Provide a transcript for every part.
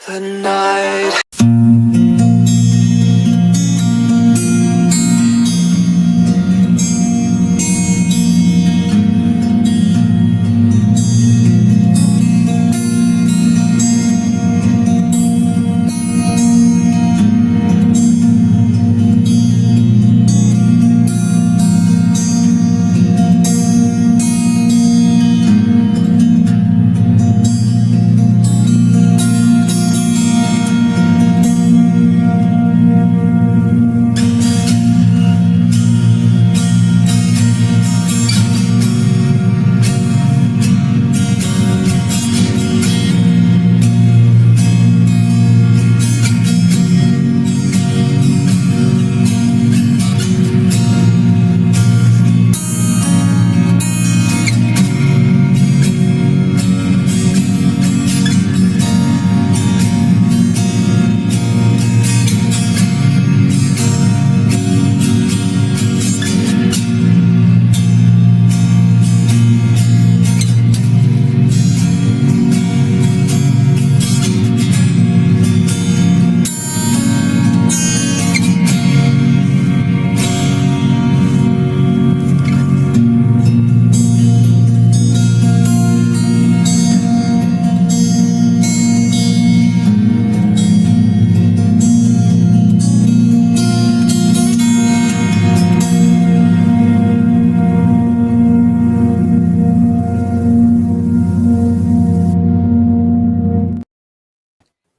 the night.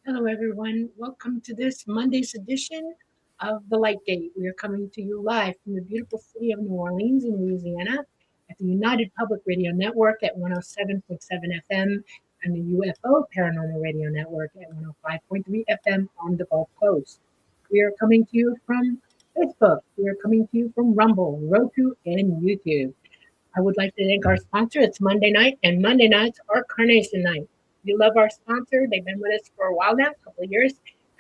Hello, everyone. Welcome to this Monday's edition of The Light Gate. We are coming to you live from the beautiful city of New Orleans in Louisiana at the United Public Radio Network at 107.7 FM and the UFO Paranormal Radio Network at 105.3 FM on the Gulf Coast. We are coming to you from Facebook. We are coming to you from Rumble, Roku, and YouTube. I would like to thank our sponsor. It's Monday night, and Monday nights are Carnation Night. We love our sponsor. They've been with us for a while now, a couple of years,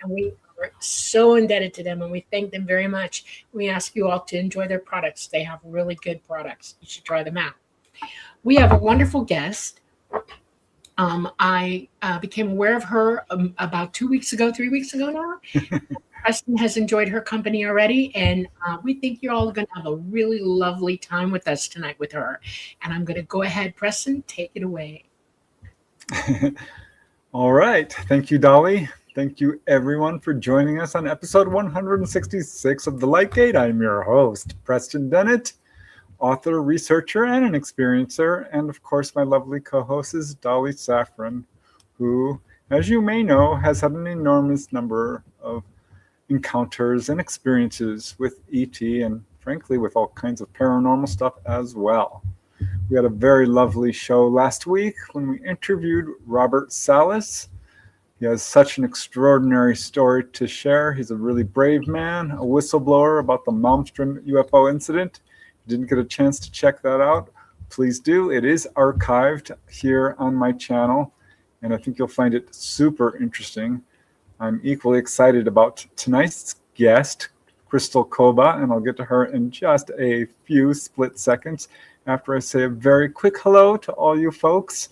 and we are so indebted to them, and we thank them very much. We ask you all to enjoy their products. They have really good products. You should try them out. We have a wonderful guest. I became aware of her about 3 weeks ago now. Preston has enjoyed her company already, and we think you're all going to have a really lovely time with us tonight with her. And I'm going to go ahead, Preston, take it away. All right. Thank you, Dolly. Thank you, everyone, for joining us on episode 166 of The Light Gate. I'm your host, Preston Dennett, author, researcher, and an experiencer. And, of course, my lovely co-host is Dolly Safran, who, as you may know, has had an enormous number of encounters and experiences with ET and, frankly, with all kinds of paranormal stuff as well. We had a very lovely show last week when we interviewed Robert Salas. He has such an extraordinary story to share. He's a really brave man, a whistleblower about the Malmstrom UFO incident. If you didn't get a chance to check that out, please do. It is archived here on my channel, and I think you'll find it super interesting. I'm equally excited about tonight's guest, Crystal Khoba, and I'll get to her in just a few split seconds after I say a very quick hello to all you folks.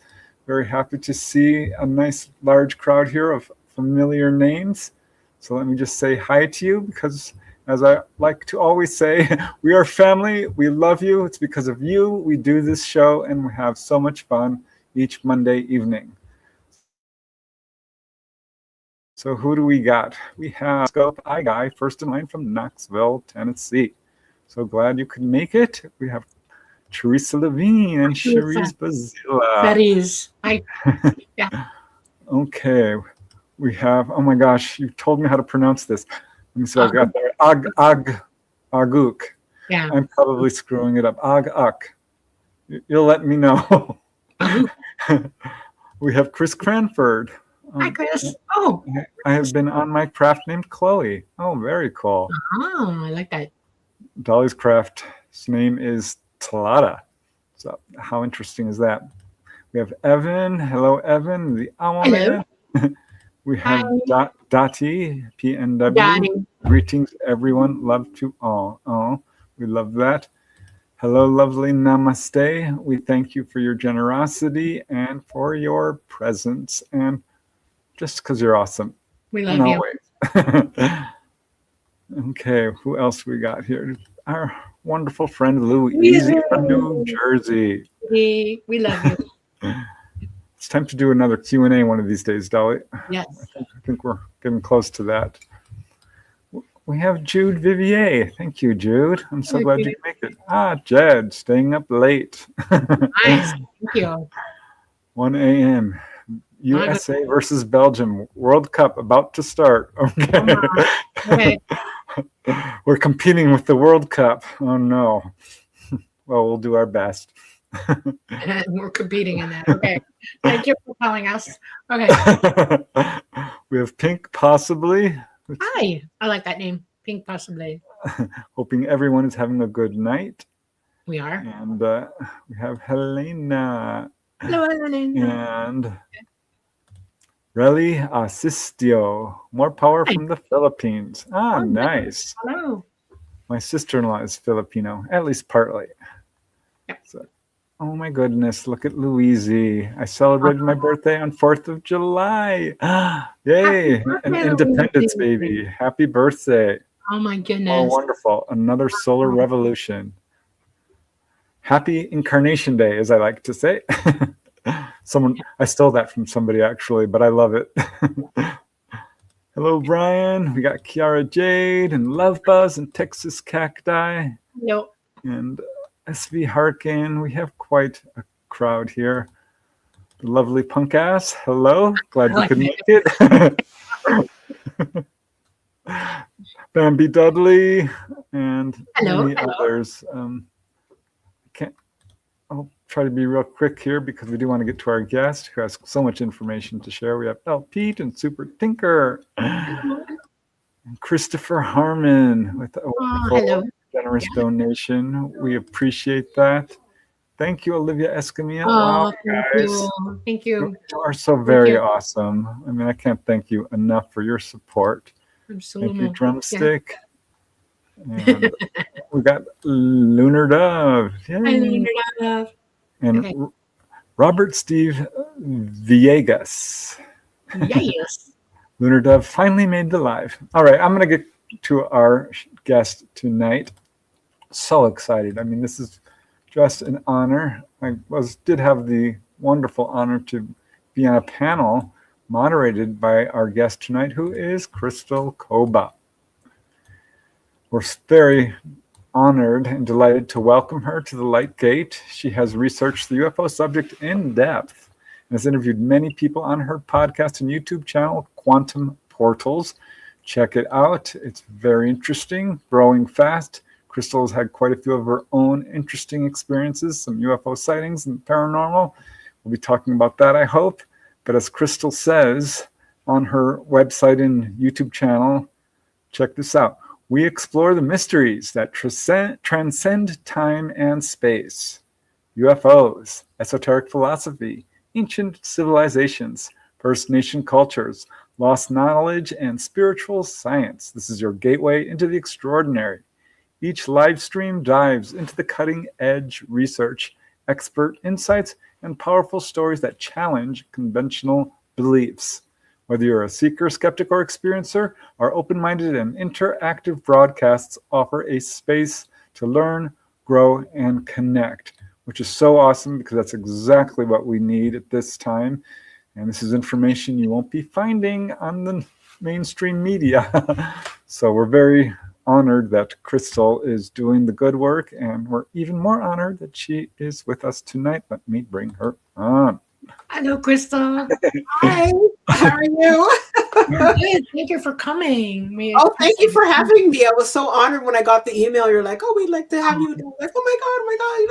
Very happy to see a nice large crowd here of familiar names. So let me just say hi to you, because as I like to always say, we are family. We love you. It's because of you we do this show, and we have so much fun each Monday evening. So who do we got? We have Scope Eye Guy, first in line from Knoxville, Tennessee. So glad you could make it. We have Teresa Levine and Cherise Bazilla. That is. Yeah. Okay. We have, oh my gosh, you told me how to pronounce this. Let me see what I got there. Aguk. Yeah. I'm probably screwing it up. Uk. You'll let me know. We have Chris Cranford. Hi, Chris. Oh. I have been on my craft named Chloe. Oh, very cool. Oh, I like that. Dolly's craft's name is Talata. So how interesting is that? We have Evan. Hello, Evan, the Owl Man. We have Dottie, PNW. Dottie. Greetings, everyone. Love to all. Oh, we love that. Hello, lovely. Namaste. We thank you for your generosity and for your presence. And just because you're awesome. We love you. Okay, who else we got here? Our wonderful friend Louise from New Jersey. We love you. It's time to do another Q&A one of these days, Dolly. Yes. I think we're getting close to that. We have Jude Vivier. Thank you, Jude. I'm so glad you can make it. Jed, staying up late. Nice. Thank you. 1 a.m. USA versus Belgium. World Cup about to start. Okay. We're competing with the World Cup. Oh, no. Well, we'll do our best. We're competing in that. Okay. Thank you for calling us. Okay. We have Pink Possibly. Hi. I like that name. Pink Possibly. Hoping everyone is having a good night. We are. And we have Helena. Hello, Helena. And Relly Asistio. More power from the Philippines. Nice. Hello. My sister-in-law is Filipino, at least partly. Yep. So, oh my goodness, look at Louise. I celebrated my birthday on 4th of July. Yay, an independence baby. Happy birthday. Oh my goodness. Oh, wonderful. Another solar revolution. Happy Incarnation Day, as I like to say. I stole that from somebody actually, but I love it. Hello, Brian. We got Kiara Jade and Love Buzz and Texas Cacti. Yep. And SV Harkin. We have quite a crowd here. The lovely punk ass. Hello. Glad you could make it. Bambi Dudley and many others. I'll try to be real quick here because we do want to get to our guest who has so much information to share. We have El Pete and Super Tinker and Christopher Harmon with a generous donation. We appreciate that. Thank you, Olivia Escamilla. Wow, guys. Thank you. You are so very awesome. I mean, I can't thank you enough for your support. Absolutely. Thank you, Drumstick. Yeah. And we got Lunar Dove. Yay. Hi, Lunar Dove. And Robert Steve Villegas. Yes. Lunar Dove finally made the live. All right, I'm going to get to our guest tonight. So excited. I mean, this is just an honor. I did have the wonderful honor to be on a panel moderated by our guest tonight, who is Crystal Khoba. We're very honored and delighted to welcome her to the Light Gate. She has researched the UFO subject in depth and has interviewed many people on her podcast and YouTube channel, Quantum Portals. Check it out. It's very interesting, growing fast. Crystal has had quite a few of her own interesting experiences, some UFO sightings and paranormal. We'll be talking about that, I hope. But as Crystal says on her website and YouTube channel, check this out. We explore the mysteries that transcend time and space. UFOs, esoteric philosophy, ancient civilizations, First Nation cultures, lost knowledge, and spiritual science. This is your gateway into the extraordinary. Each live stream dives into the cutting-edge research, expert insights, and powerful stories that challenge conventional beliefs. Whether you're a seeker, skeptic, or experiencer, our open-minded and interactive broadcasts offer a space to learn, grow, and connect, which is so awesome because that's exactly what we need at this time. And this is information you won't be finding on the mainstream media. So we're very honored that Crystal is doing the good work, and we're even more honored that she is with us tonight. Let me bring her on. Hello, Crystal. Hi, how are you? Good. Thank you for coming. Thank you for having me. I was so honored when I got the email. You're like, we'd like to have you. I'm like, oh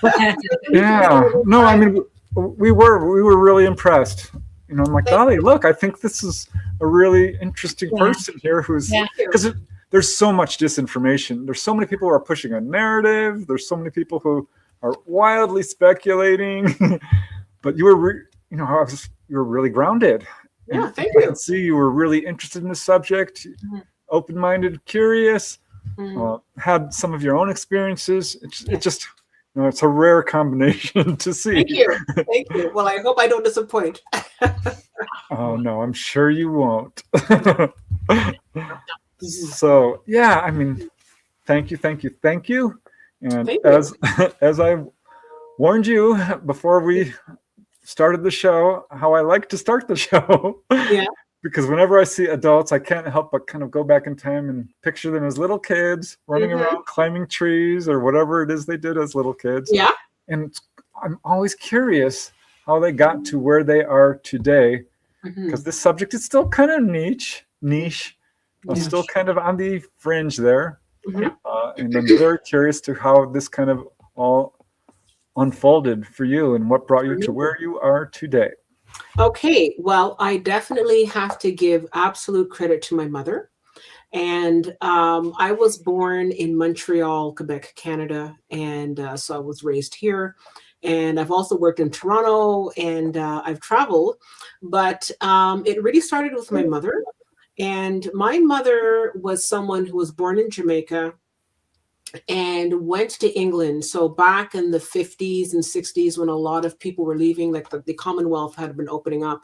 my God. Yeah. No, I mean, we were really impressed. You know, I'm like, Dolly, look, I think this is a really interesting person here who's, because there's so much disinformation. There's so many people who are pushing a narrative. There's so many people who are wildly speculating. But you were, you were really grounded. Yeah, thank you. I can see you were really interested in the subject, open-minded, curious, had some of your own experiences. It just, it's a rare combination to see. Thank you. Well, I hope I don't disappoint. Oh no, I'm sure you won't. So yeah, I mean, thank you, thank you, thank you. And Thank you. as I warned you before we started the show, how I like to start the show. Yeah. Because whenever I see adults, I can't help but kind of go back in time and picture them as little kids running around climbing trees or whatever it is they did as little kids. Yeah. And I'm always curious how they got to where they are today, because this subject is still kind of niche, still kind of on the fringe there. And I'm very curious to how this kind of all unfolded for you and what brought you to where you are today. Okay, well, I definitely have to give absolute credit to my mother. And I was born in Montreal, Quebec, Canada. And so I was raised here. And I've also worked in Toronto, and I've traveled. But it really started with my mother. And my mother was someone who was born in Jamaica and went to England. So back in the 50s and 60s, when a lot of people were leaving, like the Commonwealth had been opening up.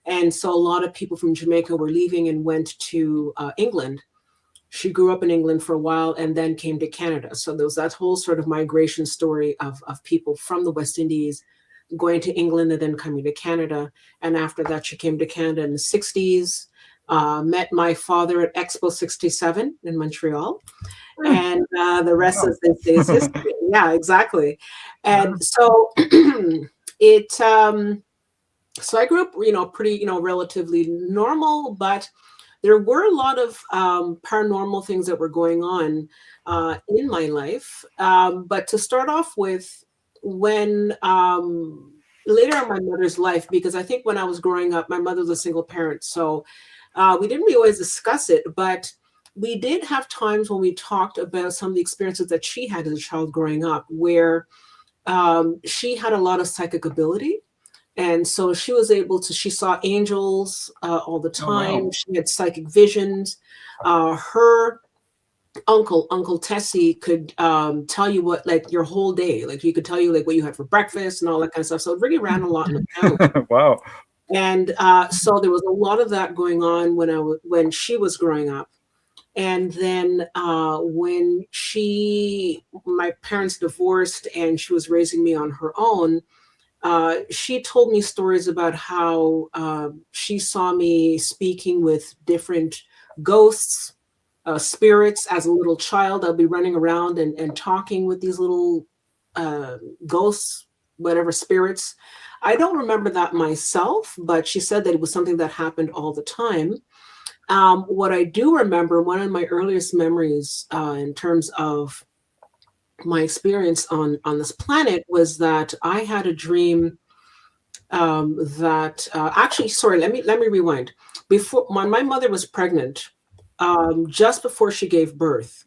And so a lot of people from Jamaica were leaving and went to England. She grew up in England for a while and then came to Canada. So there was that whole sort of migration story of people from the West Indies going to England and then coming to Canada. And after that, she came to Canada in the 60s, met my father at Expo 67 in Montreal. And the rest of this is history. Yeah, exactly. And so so I grew up, pretty, relatively normal, but there were a lot of paranormal things that were going on in my life. But to start off with, when later in my mother's life, because I think when I was growing up, my mother was a single parent, so we didn't really always discuss it, but we did have times when we talked about some of the experiences that she had as a child growing up, where she had a lot of psychic ability. And so she was she saw angels all the time. Oh, wow. She had psychic visions. Her Uncle Tessie could tell you what, like, your whole day, like he could tell you like what you had for breakfast and all that kind of stuff. So it really ran a lot in the family. Wow. And so there was a lot of that going on when she was growing up. And then when my parents divorced and she was raising me on her own, she told me stories about how she saw me speaking with different ghosts, spirits as a little child. I'll be running around and talking with these little ghosts, whatever spirits. I don't remember that myself, but she said that it was something that happened all the time. What I do remember, one of my earliest memories in terms of my experience on this planet, was that I had a dream that actually, sorry, let me rewind. Before, when my mother was pregnant, just before she gave birth,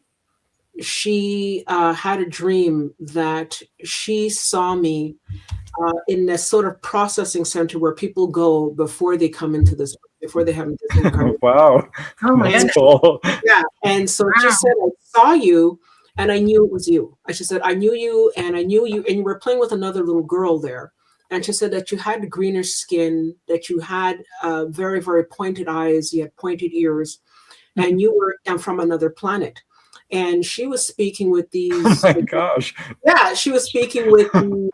she had a dream that she saw me in this sort of processing center where people go before they come into this, before they have this incarnation. Wow. Oh, That's cool. Yeah. And so she said, I saw you and I knew it was you. And she said, I knew you and you were playing with another little girl there. And she said that you had greenish skin, that you had very, very pointed eyes, you had pointed ears, and you were from another planet. And she was speaking with these. Oh my gosh. Yeah, she was speaking with these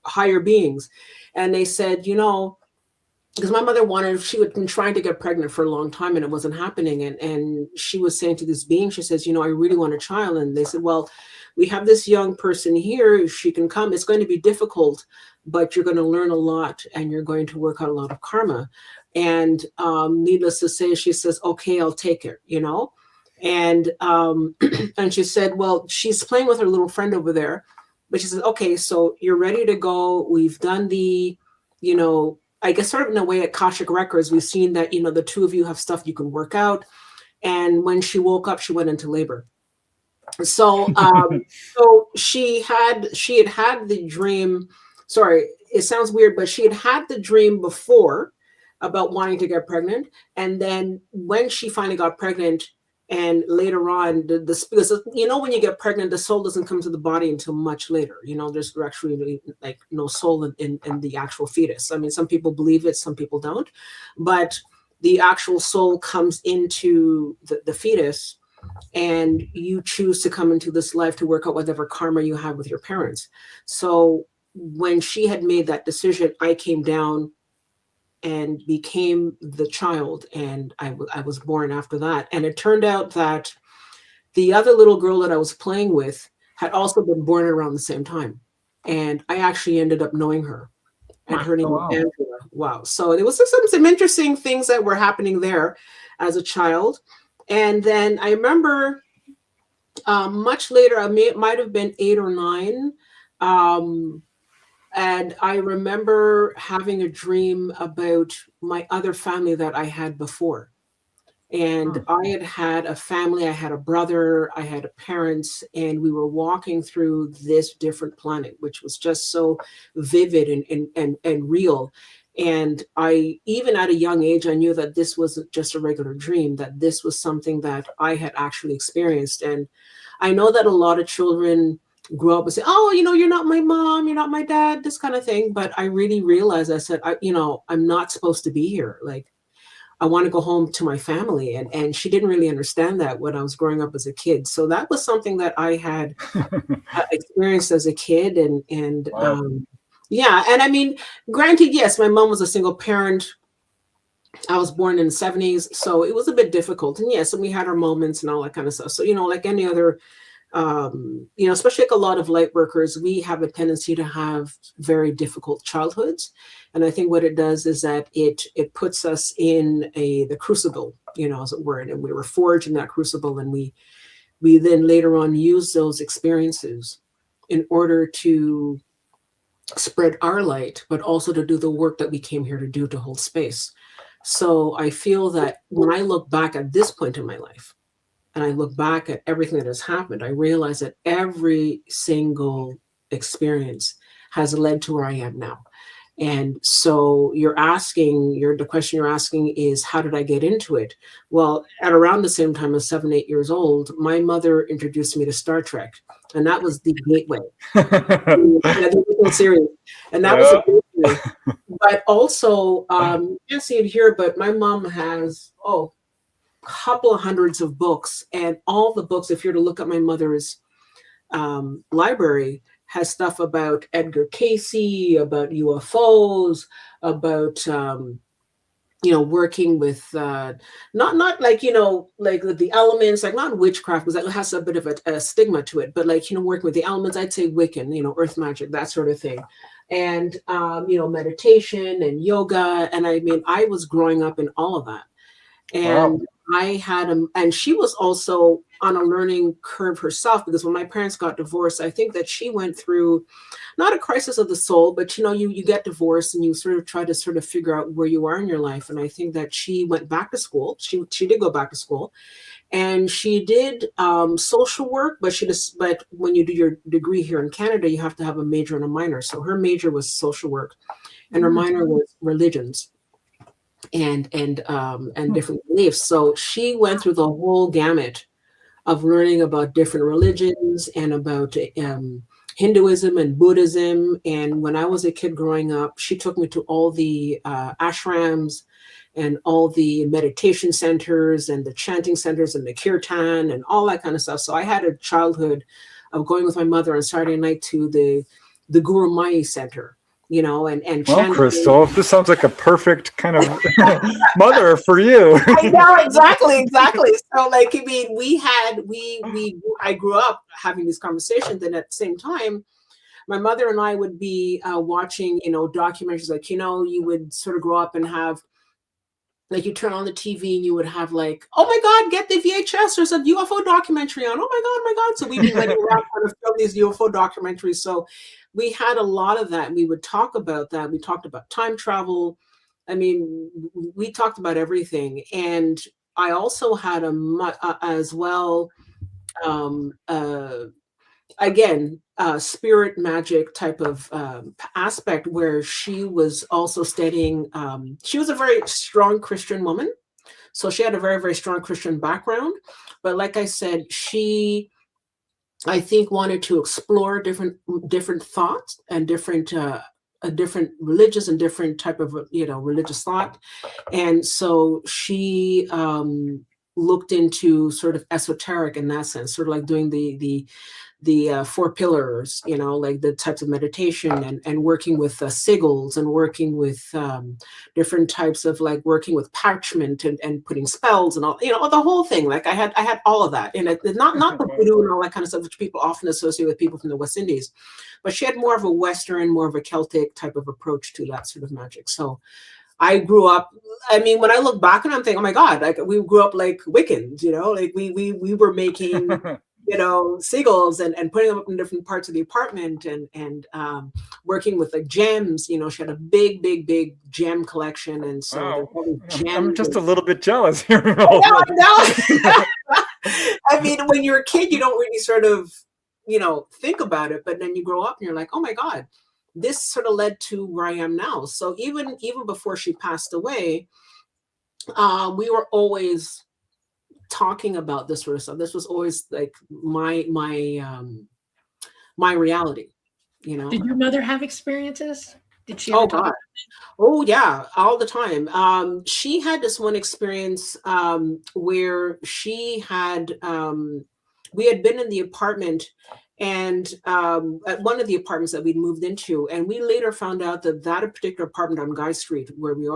higher beings. And they said, because my mother she had been trying to get pregnant for a long time and it wasn't happening. And she was saying to this being, she says, I really want a child. And they said, well, we have this young person here. If she can come, it's going to be difficult, but you're going to learn a lot and you're going to work out a lot of karma. And needless to say, she says, okay, I'll take it, And and she said, well, she's playing with her little friend over there. But she says, okay, so you're ready to go. We've done the, I guess sort of in a way at Akashic Records, we've seen that, the two of you have stuff you can work out. And when she woke up, she went into labor. So so she had the dream. Sorry, it sounds weird, but she had the dream before about wanting to get pregnant. And then when she finally got pregnant, And later on, because when you get pregnant, the soul doesn't come to the body until much later. There's actually like no soul in the actual fetus. I mean, some people believe it, some people don't, but the actual soul comes into the fetus, and you choose to come into this life to work out whatever karma you have with your parents. So when she had made that decision, I came down and became the child, and I was born after that. And it turned out that the other little girl that I was playing with had also been born around the same time, and I actually ended up knowing her, and her name was Angela. Wow. So there was some interesting things that were happening there as a child. And then I remember much later, might have been 8 or 9, and I remember having a dream about my other family that I had before. And I had a family, I had a brother, I had parents, and we were walking through this different planet, which was just so vivid and real. And I, even at a young age, I knew that this wasn't just a regular dream, that this was something that I had actually experienced. And I know that a lot of children grow up and say, oh, you're not my mom, you're not my dad, this kind of thing. But I really realized, I said, I'm not supposed to be here. Like, I want to go home to my family. And she didn't really understand that when I was growing up as a kid. So that was something that I had experienced as a kid. And wow. Yeah. And I mean, granted, yes, my mom was a single parent. I was born in the 70s, so it was a bit difficult. And yes, and we had our moments and all that kind of stuff. So, like any other, especially like a lot of light workers, we have a tendency to have very difficult childhoods. And I think what it does is that it puts us in the crucible, as it were, and we were forged in that crucible. And we then later on use those experiences in order to spread our light, but also to do the work that we came here to do, to hold space. So I feel that when I look back at this point in my life, and I look back at everything that has happened, I realize that every single experience has led to where I am now. And so the question you're asking is, how did I get into it? Well, at around the same time, as 7, 8 years old, my mother introduced me to Star Trek, and that was the gateway. The series, and that was the gateway. But also, you can't see it here, but my mom has a couple of hundreds of books, and all the books, if you're to look at my mother's library, has stuff about Edgar Cayce, about UFOs, about working with not like like the elements, like not witchcraft, because that has a bit of a stigma to it, but like working with the elements, I'd say Wiccan, earth magic, that sort of thing, and meditation and yoga. And I mean, I was growing up in all of that, and wow. I had and she was also on a learning curve herself, because when my parents got divorced, I think that she went through not a crisis of the soul, but you get divorced and you sort of try to figure out where you are in your life. And I think that she went back to school. She did go back to school, and she did social work, but when you do your degree here in Canada, you have to have a major and a minor. So her major was social work, and her minor was religions and different beliefs. So she went through the whole gamut of learning about different religions and about Hinduism and Buddhism. And when I was a kid growing up, she took me to all the ashrams and all the meditation centers and the chanting centers and the kirtan and all that kind of stuff. So I had a childhood of going with my mother on Saturday night to the Guru Mai Center, and well, Crystal, this sounds like a perfect kind of mother for you. I know, exactly. So, like, I mean, I grew up having these conversations, and at the same time, my mother and I would be watching, documentaries. Like, you would sort of grow up and have, like, you turn on the TV and you would have like, oh my God, get the VHS. There's a UFO documentary on. Oh my God. So we'd be running around trying to film these UFO documentaries. So we had a lot of that. We would talk about that. We talked about time travel. I mean, we talked about everything. And I also had as well, again, spirit magic type of aspect, where she was also studying. She was a very strong Christian woman, So she had a very, very strong Christian background. But like I said, she, I think, wanted to explore different thoughts and different religious and different type of religious thought. And so she looked into sort of esoteric in that sense, sort of like doing the 4 pillars, like the types of meditation and working with sigils and working with different types of like working with parchment and putting spells and all, the whole thing. Like I had all of that, and not the voodoo and all that kind of stuff, which people often associate with people from the West Indies, but she had more of a Western, more of a Celtic type of approach to that sort of magic. So I grew up, I mean, when I look back and I'm thinking, oh my God, like we grew up like Wiccans, like we were making, seagulls and putting them up in different parts of the apartment and working with like gems. She had a big gem collection. And so I'm just a little bit jealous here. I mean, when you're a kid, you don't really sort of, think about it, but then you grow up and you're like, oh my God, this sort of led to where I am now. So even before she passed away, we were always talking about this sort of stuff. This was always like my reality, Did your mother have experiences? Did she? Oh God. Oh yeah, all the time. She had this one experience where she had we had been in the apartment and at one of the apartments that we'd moved into, and we later found out that particular apartment on Guy Street where we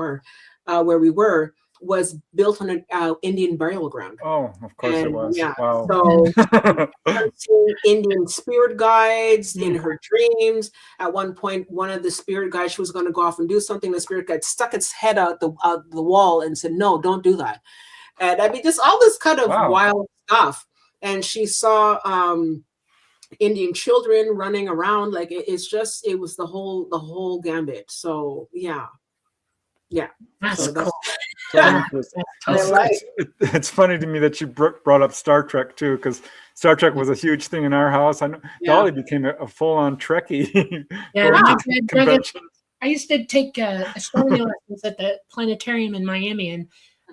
were was built on an Indian burial ground. Oh, of course it was. Yeah. Wow. So seeing Indian spirit guides in her dreams. At one point, one of the spirit guides, she was going to go off and do something. The spirit guide stuck its head out the wall and said, "No, don't do that." And I mean, just all this kind of wild stuff. And she saw Indian children running around. Like it was the whole gambit. So yeah. That's so cool. It's funny to me that you brought up Star Trek too, because Star Trek was a huge thing in our house. I know Dolly became a full-on Trekkie. I used to take astronomy lessons at the planetarium in Miami. And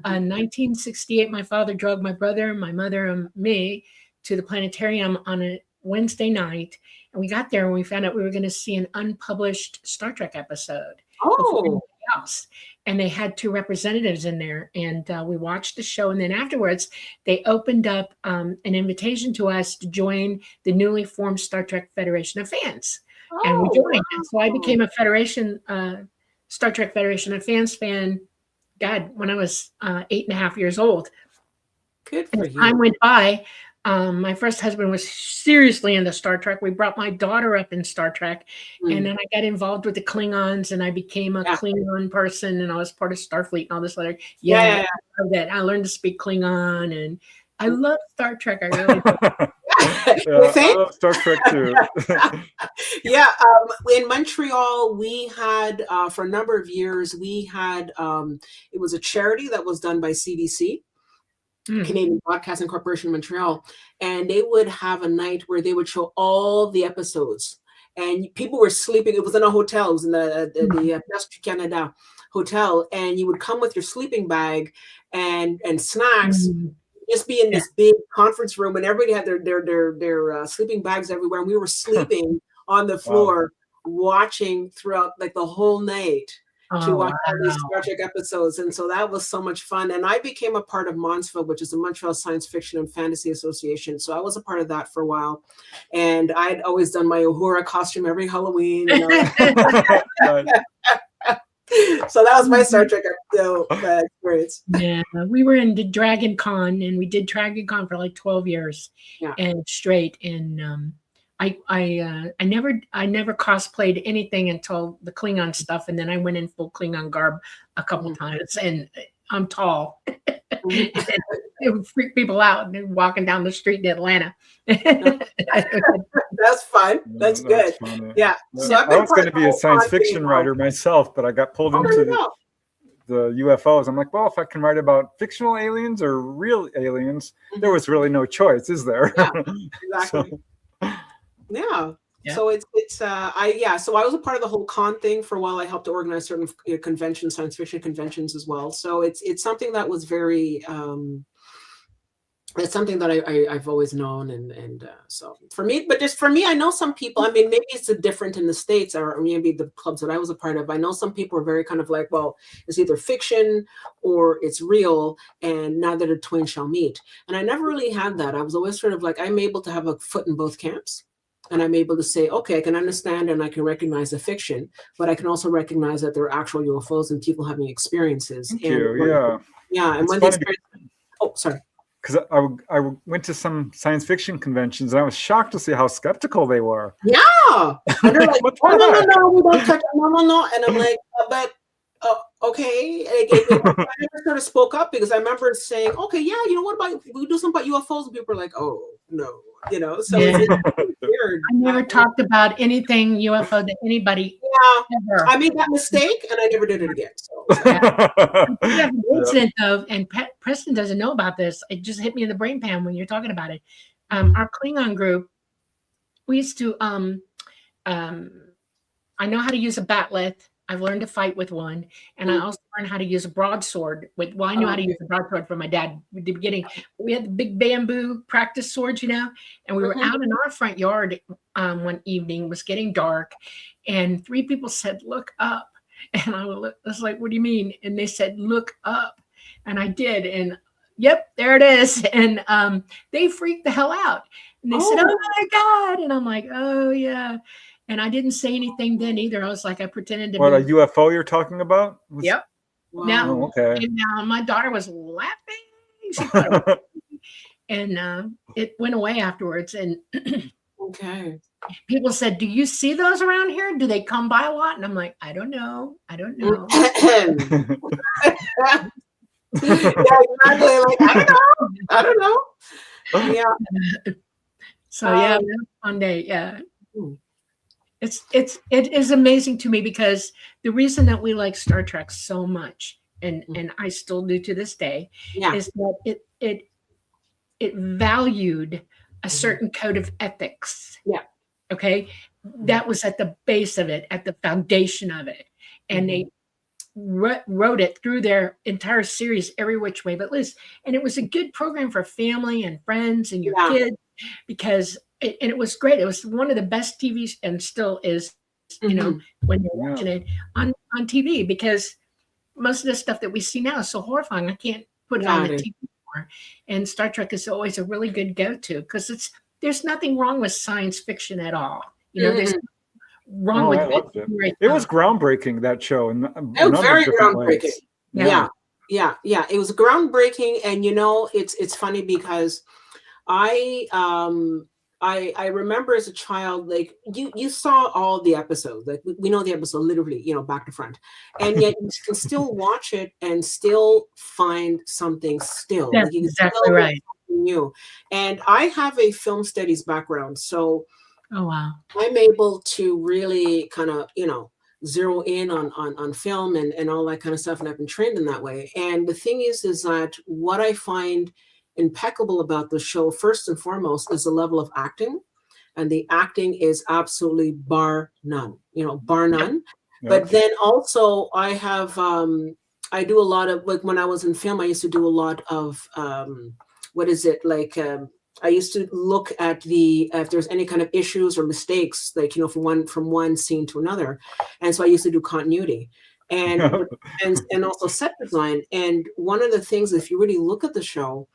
in 1968, my father drug my brother, my mother, and me to the planetarium on a Wednesday night. And we got there and we found out we were going to see an unpublished Star Trek episode. Oh. Else. And they had 2 representatives in there, and we watched the show. And then afterwards, they opened up an invitation to us to join the newly formed Star Trek Federation of Fans, and we joined. And so I became a Star Trek Federation of Fans fan. God, when I was 8.5 years old. Good for you. Time went by. My first husband was seriously into Star Trek. We brought my daughter up in Star Trek, and then I got involved with the Klingons, and I became a Klingon person, and I was part of Starfleet and all this other. I love that. I learned to speak Klingon, and I love Star Trek. I really do. I love Star Trek too. In Montreal, we had for a number of years, we had it was a charity that was done by CBC. Canadian Broadcasting Corporation in Montreal, and they would have a night where they would show all the episodes, and people were sleeping. It was in a hotel. It was in the Place du Canada hotel, and you would come with your sleeping bag and snacks. Just be in this big conference room, and everybody had their sleeping bags everywhere, and we were sleeping on the floor, watching throughout like the whole night. To watch all these Star Trek episodes. And so that was so much fun. And I became a part of MONSFA, which is the Montreal Science Fiction and Fantasy Association. So I was a part of that for a while. And I'd always done my Uhura costume every Halloween. So that was my Star Trek experience. Yeah, we were in the Dragon Con, and we did Dragon Con for like 12 years and straight. And I never cosplayed anything until the Klingon stuff, and then I went in full Klingon garb a couple times, and I'm tall. It would freak people out and walking down the street in Atlanta. That's fun. That's good. Funny. Yeah. So I was going to be a science fiction writer myself, but I got pulled into the UFOs. I'm like, well, if I can write about fictional aliens or real aliens, there was really no choice, is there? Yeah, exactly. So. Yeah. Yeah. So so I was a part of the whole con thing for a while. I helped to organize certain conventions, science fiction conventions as well. So it's something that was very it's something that I've always known, and so for me, but just for me, I know some people. I mean, maybe it's different in the States, or maybe the clubs that I was a part of. I know some people are very kind of like, well, it's either fiction or it's real, and neither the twain shall meet. And I never really had that. I was always sort of like, I'm able to have a foot in both camps. And I'm able to say, okay, I can understand and I can recognize the fiction, but I can also recognize that there are actual UFOs and people having experiences. Thank you. Yeah. Yeah. And It's when funny oh, sorry. because I went to some science fiction conventions and I was shocked to see how skeptical they were. Yeah. And they're like, What oh, the heck? no, we don't touch it. No. And I'm like, but okay. I never sort of spoke up because I remember saying, okay, yeah, what about, we do something about UFOs? And people are like, oh, no, so Yeah. it's weird. I never talked about anything UFO to anybody ever. I made that mistake and I never did it again. So. We have an incident though, and Preston doesn't know about this. It just hit me in the brain pan when you're talking about it. Our Klingon group, we used to, I know how to use a batleth. I've learned to fight with one. And I also learned how to use a broadsword. I knew how to use a broadsword from my dad at the beginning. We had the big bamboo practice swords, and we were out in our front yard one evening. It was getting dark. And 3 people said, look up. And I was like, what do you mean? And they said, look up. And I did. And yep, there it is. And they freaked the hell out. And they said, oh my God. And I'm like, oh yeah. And I didn't say anything then either. I was like, I pretended to be. What, a UFO you're talking about? Yep. Wow. Now, okay. And now my daughter was laughing. She thought it was and it went away afterwards. And okay. People said, do you see those around here? Do they come by a lot? And I'm like, I don't know. Yeah, exactly. Like, I don't know. Yeah. So yeah, one day, yeah. It is amazing to me because the reason that we like Star Trek so much, and I still do to this day, is that it valued a certain code of ethics. Yeah. Okay. That was at the base of it, at the foundation of it. And they wrote it through their entire series, every which way but loose. And it was a good program for family and friends and your kids because it was great. It was one of the best TVs and still is, when you're watching it on TV, because most of the stuff that we see now is so horrifying. I can't put it on the TV anymore. And Star Trek is always a really good go-to because there's nothing wrong with science fiction at all. There's nothing wrong with it. Right, it was groundbreaking, that show. And it was very groundbreaking. Yeah. It was groundbreaking. And it's funny because I remember as a child, like you saw all the episodes, like we know the episode literally, back to front, and yet you can still watch it and still find something still. That's like exactly right. New. And I have a film studies background, so I'm able to really kind of zero in on film and all that kind of stuff, and I've been trained in that way. And the thing is that what I find impeccable about the show, first and foremost, is the level of acting, and the acting is absolutely bar none. Yep. But then also I have I do a lot of, like, when I was in film, I used to do a lot of I used to look at if there's any kind of issues or mistakes, like, from one scene to another. And so I used to do continuity and also set design. And one of the things, if you really look at the show,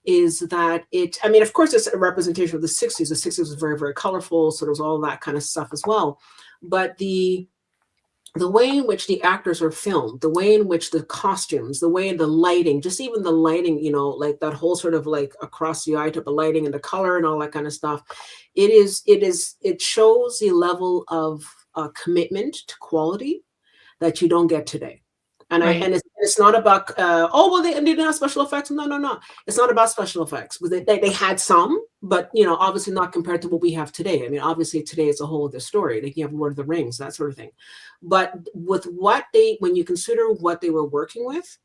is that of course, it's a representation of the 60s. The 60s was very, very colorful. So there's all that kind of stuff as well. But the way in which the actors are filmed, the way in which the costumes, the way the lighting, just even the lighting, like that whole sort of like across the eye type of lighting and the color and all that kind of stuff, it shows the level of commitment to quality that you don't get today. And and it's not about they didn't have special effects. No. It's not about special effects. They had some, but obviously not compared to what we have today. I mean, obviously today it's a whole other story. Like, you have Lord of the Rings, that sort of thing. But with when you consider what they were working with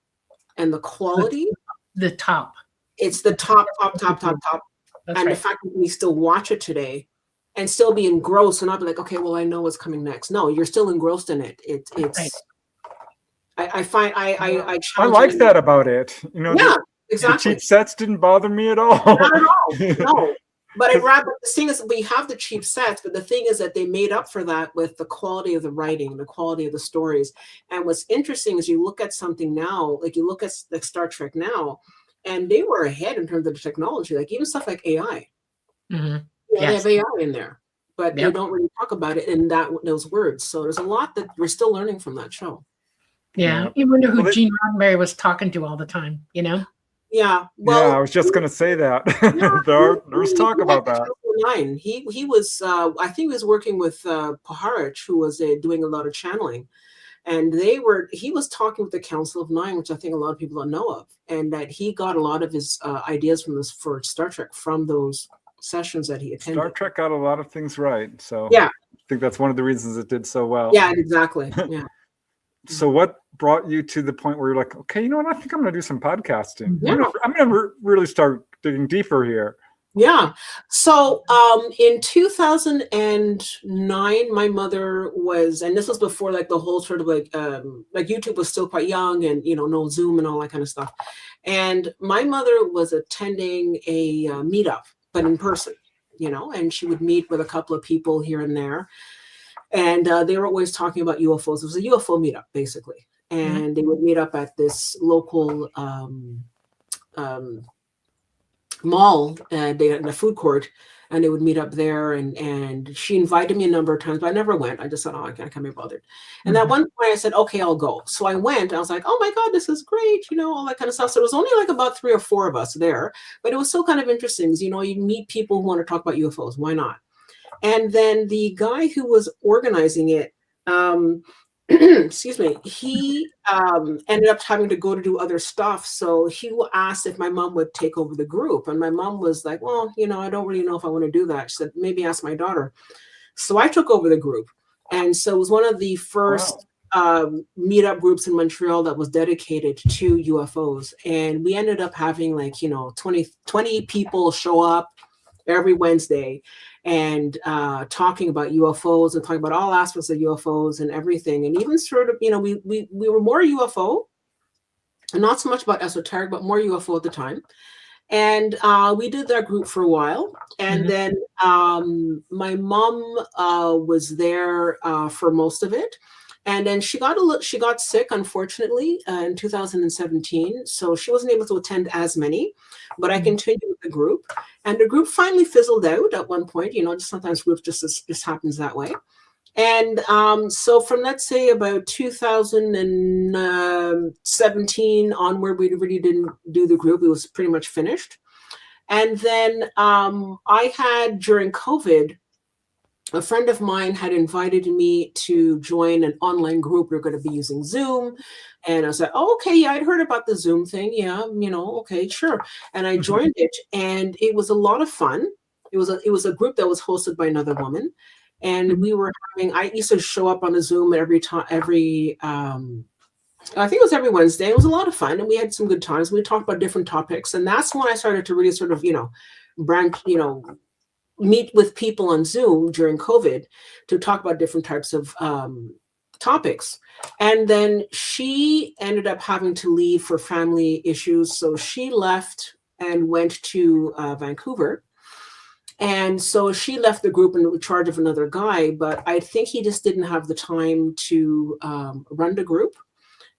and the quality, the top, it's the top. That's and the fact that we still watch it today, and still be engrossed and not be like, okay, well, I know what's coming next. No, you're still engrossed in it. It's I find I I challenge like anyone. that about it. You know, Yeah, the exactly. cheap sets didn't bother me at all. Not at all. No. But I'd rather, the thing is, we have the cheap sets, but the thing is that they made up for that with the quality of the writing, the quality of the stories. And what's interesting is you look at something now, like you look at like Star Trek now, and they were ahead in terms of the technology, like even stuff like AI. Mm-hmm. You know, Yes. they have AI in there, but they Yep. don't really talk about it in those words. So there's a lot that we're still learning from that show. Yeah. Yeah. You wonder who Well, Gene Roddenberry was talking to all the time, you know? Yeah. Yeah, I Well, was just going to say that. yeah, There's talk about that. He was I think he was working with Paharich, who was doing a lot of channeling, and he was talking with the Council of Nine, which I think a lot of people don't know of, and that he got a lot of his ideas from this for Star Trek from those sessions that he attended. Star Trek got a lot of things right, so yeah, I think that's one of the reasons it did so well. yeah, exactly. Yeah. So what brought you to the point where you're like, okay, you know what, I think I'm going to do some podcasting. Yeah. I'm going to really start digging deeper here. Yeah. So in 2009, my mother was, and this was before like the whole sort of like YouTube was still quite young, and no Zoom and all that kind of stuff. And my mother was attending a meetup, but in person, and she would meet with a couple of people here and there. And they were always talking about UFOs. It was a UFO meetup, basically. And they would meet up at this local mall, they had a food court, and they would meet up there. And she invited me a number of times, but I never went. I just thought, oh, I can't be bothered. And at one point I said, okay, I'll go. So I went. I was like, oh my God, this is great, all that kind of stuff. So it was only like about 3 or 4 of us there, but it was still kind of interesting because, you meet people who want to talk about UFOs. Why not? And then the guy who was organizing it, excuse me, he ended up having to go to do other stuff. So he asked if my mom would take over the group. And my mom was like, well, I don't really know if I want to do that. She said, maybe ask my daughter. So I took over the group. And so it was one of the first meetup groups in Montreal that was dedicated to UFOs. And we ended up having 20 people show up every Wednesday and talking about UFOs and talking about all aspects of UFOs and everything. And even sort of, we were more UFO, and not so much about esoteric, but more UFO at the time. And we did that group for a while. And then my mom was there for most of it. And then she got sick, unfortunately, in 2017. So she wasn't able to attend as many, but I continued with the group. And the group finally fizzled out at one point. Just sometimes groups just happens that way. And so from, let's say, about 2017 onward, we really didn't do the group. It was pretty much finished. And then I had, during COVID, a friend of mine had invited me to join an online group. We're going to be using Zoom. And I was like, oh, okay, yeah, I'd heard about the Zoom thing. Yeah, okay, sure. And I joined it, and it was a lot of fun. It was a group that was hosted by another woman. And we were I used to show up on the Zoom I think it was every Wednesday. It was a lot of fun, and we had some good times. We talked about different topics. And that's when I started to really sort of, branch, meet with people on Zoom during COVID to talk about different types of topics. And then she ended up having to leave for family issues. So she left and went to Vancouver. And so she left the group in charge of another guy, but I think he just didn't have the time to run the group.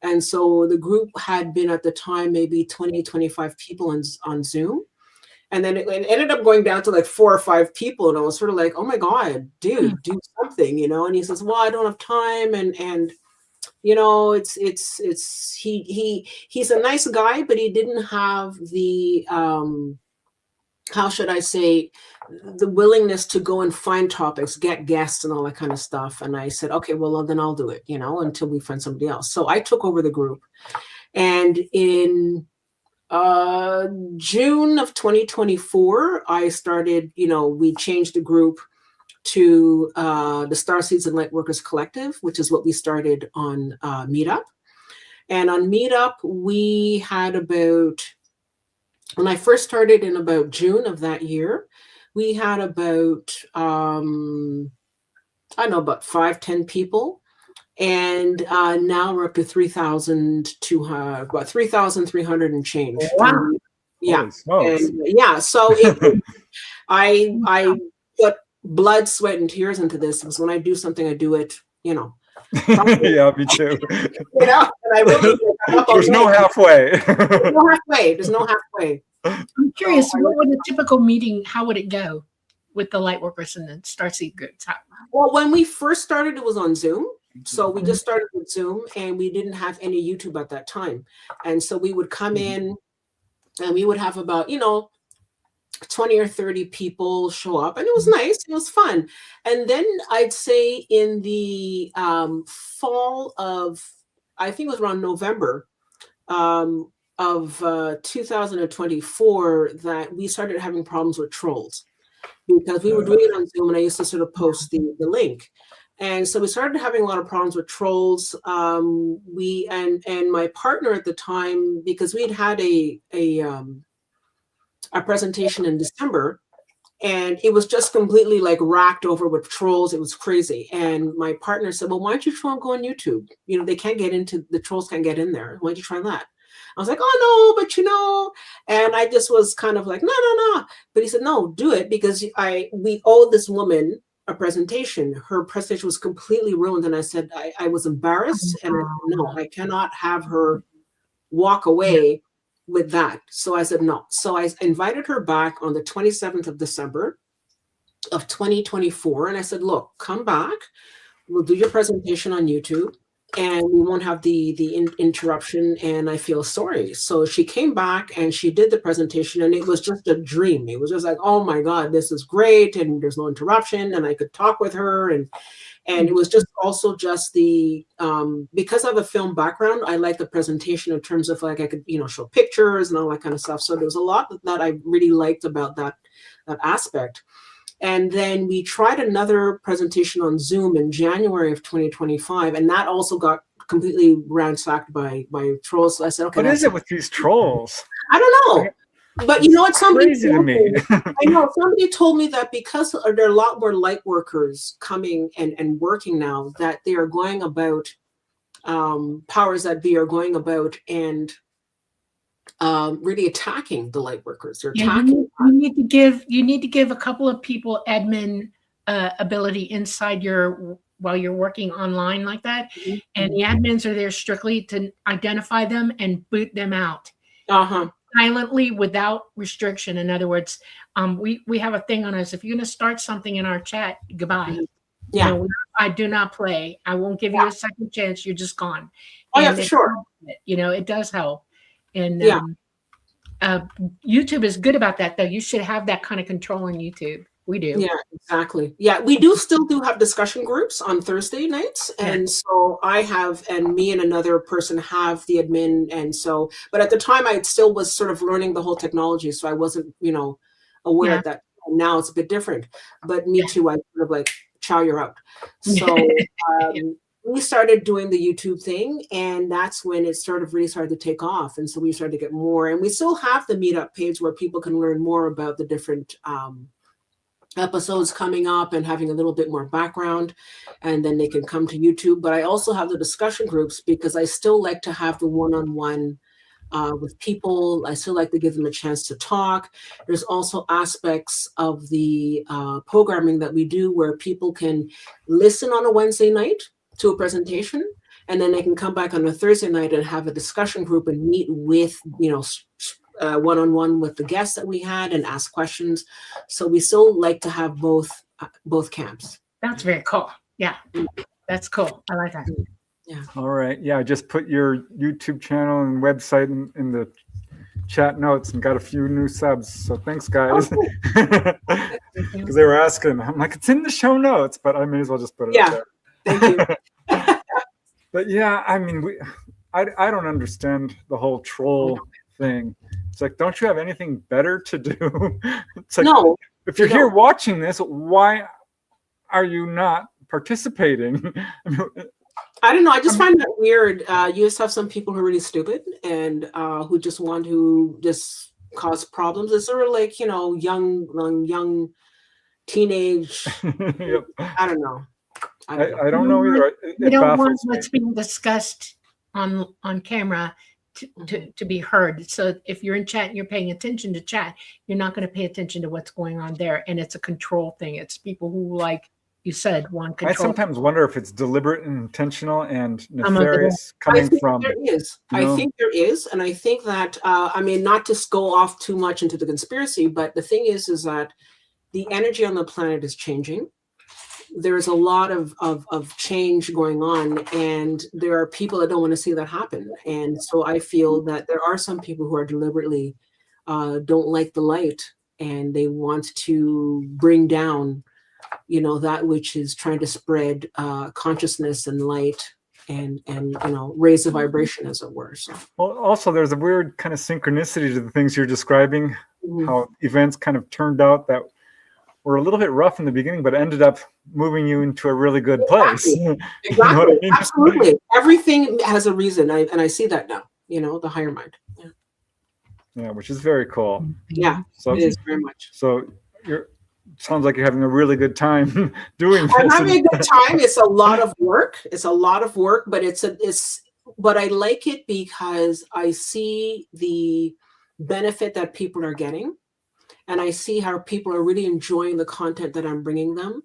And so the group had been at the time maybe 20, 25 people on Zoom. And then it ended up going down to like 4 or 5 people. And I was sort of like, oh my God, dude, do something, And he says, well, I don't have time. And he's a nice guy, but he didn't have the, how should I say, the willingness to go and find topics, get guests and all that kind of stuff. And I said, okay, well, then I'll do it, until we find somebody else. So I took over the group. And in June of 2024, I started, we changed the group to the Starseeds and Lightworkers Collective, which is what we started on Meetup. And on Meetup, we had when I first started in about June of that year, we had about, I don't know, about 5-10 people. And now we're up to 3,200, about 3,300 and change. Wow. Yeah. Holy smokes. And yeah. So I put blood, sweat, and tears into this, because when I do something, I do it, Yeah, me too. and I really There's no halfway. There's no halfway. There's no halfway. I'm curious, what would a typical meeting, how would it go with the Lightworkers and the Starseed groups? Well, when we first started, it was on Zoom. So we just started with Zoom, and we didn't have any YouTube at that time. And so we would come in, and we would have about, 20 or 30 people show up, and it was nice. It was fun. And then I'd say in the fall of, I think it was around November of 2024, that we started having problems with trolls, because we were doing it on Zoom, and I used to sort of post the link. And so we started having a lot of problems with trolls. We and my partner at the time, because we'd had a presentation in December, and it was just completely like racked over with trolls. It was crazy. And my partner said, well, why don't you try and go on YouTube? They can't get into, the trolls can't get in there. Why don't you try that? I was like, oh no, but and I just was kind of like, no. But he said, no, do it, because we owe this woman a presentation. Her presentation was completely ruined. And I said, I was embarrassed, and I said, no, I cannot have her walk away with that. So I said, no. So I invited her back on the 27th of December of 2024. And I said, look, come back. We'll do your presentation on YouTube, and we won't have the interruption, and I feel sorry. So she came back, and she did the presentation, and it was just a dream. It was just like, oh my God, this is great, and there's no interruption, and I could talk with her, and it was just also just the because I have a film background, I like the presentation in terms of like I could show pictures and all that kind of stuff. So there was a lot that I really liked about that aspect. And then we tried another presentation on Zoom in January of 2025, and that also got completely ransacked by trolls. So I said, okay. What is it with these trolls? I don't know. But what, somebody crazy to me. I know somebody told me that because there are a lot more light workers coming and working now, that they are going about, powers that be are going about and really attacking the light workers. They're attacking. You need to give a couple of people admin ability inside while you're working online like that. Mm-hmm. And the admins are there strictly to identify them and boot them out. Silently, without restriction. In other words, we have a thing on us. If you're going to start something in our chat, goodbye. Yeah. I do not play. I won't give you a second chance. You're just gone. Oh, yeah, for sure. It does help. And YouTube is good about that, though. You should have that kind of control on YouTube. We do. Yeah, exactly. Yeah, we still have discussion groups on Thursday nights. And so I have, and me and another person have the admin. And so, but at the time I still was sort of learning the whole technology. So I wasn't, aware of that. Now it's a bit different, but me too. I sort of like, chow, you're out. So we started doing the YouTube thing, and that's when it really started to take off. And so we started to get more, and we still have the meetup page where people can learn more about the different, episodes coming up and having a little bit more background, and then they can come to YouTube. But I also have the discussion groups, because I still like to have the one-on-one with people. I still like to give them a chance to talk. There's also aspects of the programming that we do where people can listen on a Wednesday night to a presentation, and then they can come back on a Thursday night and have a discussion group and meet with, one-on-one with the guests that we had and ask questions. So we still like to have both camps. That's very cool. Yeah, that's cool. I like that. Yeah. All right. Yeah, I just put your YouTube channel and website in the chat notes and got a few new subs. So thanks, guys. Because they were asking. I'm like, it's in the show notes, but I may as well just put it up there. Thank you. But yeah, I mean, I don't understand the whole troll thing. It's like, don't you have anything better to do? It's like, no. If you're here watching this, why are you not participating? I don't know. I just find that weird. You just have some people who are really stupid and who just want to just cause problems. It's sort of like, young teenage, Yep. I don't know. I don't know either. You It don't want baffles me. what's being discussed on camera to be heard. So if you're in chat and you're paying attention to chat, you're not going to pay attention to what's going on there. And it's a control thing. It's people who, like you said, want I control. sometimes wonder if it's deliberate and intentional and nefarious coming from. There is. I think there is, and I think that not to go off too much into the conspiracy, but the thing is that the energy on the planet is changing. There's a lot of change going on, and there are people that don't want to see that happen. And so I feel that there are some people who are deliberately don't like the light, and they want to bring down, that which is trying to spread consciousness and light and raise the vibration, as it were. So. Well, also there's a weird kind of synchronicity to the things you're describing, how events kind of turned out that were a little bit rough in the beginning, but ended up moving you into a really good place. Exactly. I mean? Absolutely. Everything has a reason. I see that now, the higher mind. Yeah, which is very cool. Yeah, so, it is very much. So sounds like you're having a really good time doing this. I'm having a good time. It's a lot of work. But I like it because I see the benefit that people are getting. And I see how people are really enjoying the content that I'm bringing them.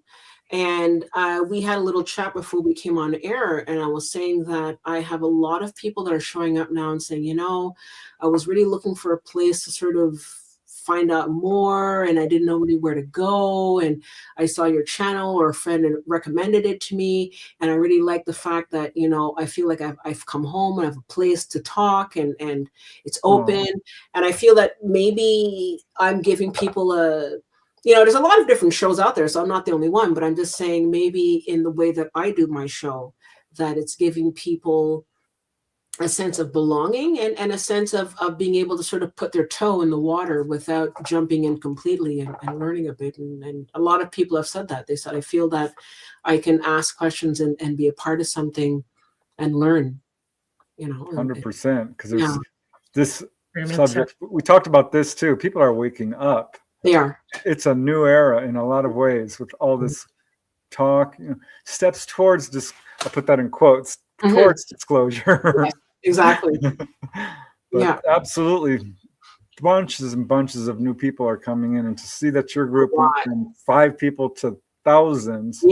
And we had a little chat before we came on air, and I was saying that I have a lot of people that are showing up now and saying, I was really looking for a place to sort of find out more, and I didn't know really where to go. And I saw your channel, or a friend recommended it to me. And I really like the fact that, I feel like I've come home and I have a place to talk, and it's open. And I feel that maybe I'm giving people there's a lot of different shows out there, so I'm not the only one, but I'm just saying maybe in the way that I do my show, that it's giving people a sense of belonging and a sense of being able to sort of put their toe in the water without jumping in completely and learning a bit. And a lot of people have said that. They said, I feel that I can ask questions and be a part of something and learn, 100%. Because there's this subject. We talked about this too. People are waking up. They are. It's a new era in a lot of ways with all this talk, steps towards this. I put that in quotes, towards disclosure. Yes, exactly. Absolutely. Bunches and bunches of new people are coming in, and to see that your group went from 5 people to thousands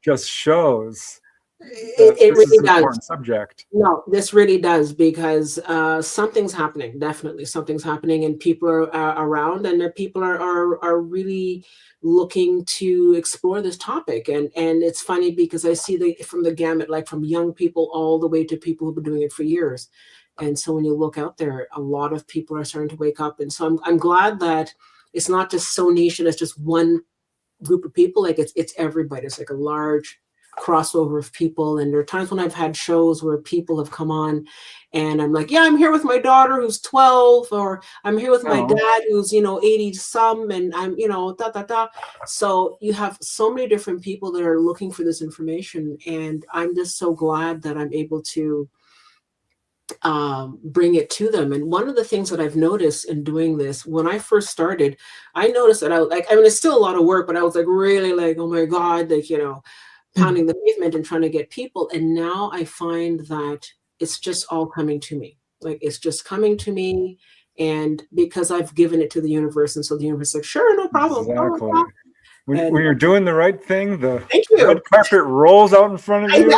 just shows it really does. Important subject. No, this really does, because something's happening. Definitely something's happening, and people are around, and people are really looking to explore this topic. And it's funny because I see from the gamut, like from young people all the way to people who've been doing it for years. And so when you look out there, a lot of people are starting to wake up. And so I'm glad that it's not just so niche and it's just one group of people. Like it's everybody. It's like a large crossover of people. And there are times when I've had shows where people have come on and I'm like, I'm here with my daughter who's 12, or I'm here with my dad who's 80 some, and I'm so you have so many different people that are looking for this information, and I'm just so glad that I'm able to bring it to them. And one of the things that I've noticed in doing this, when I first started, I noticed that it's still a lot of work, but I was like really like, oh my God, like pounding the pavement and trying to get people. And now I find that it's just all coming to me. Like it's just coming to me. And because I've given it to the universe, and so the universe is like, sure, no problem. Exactly. When you're doing the right thing, the red carpet rolls out in front of you.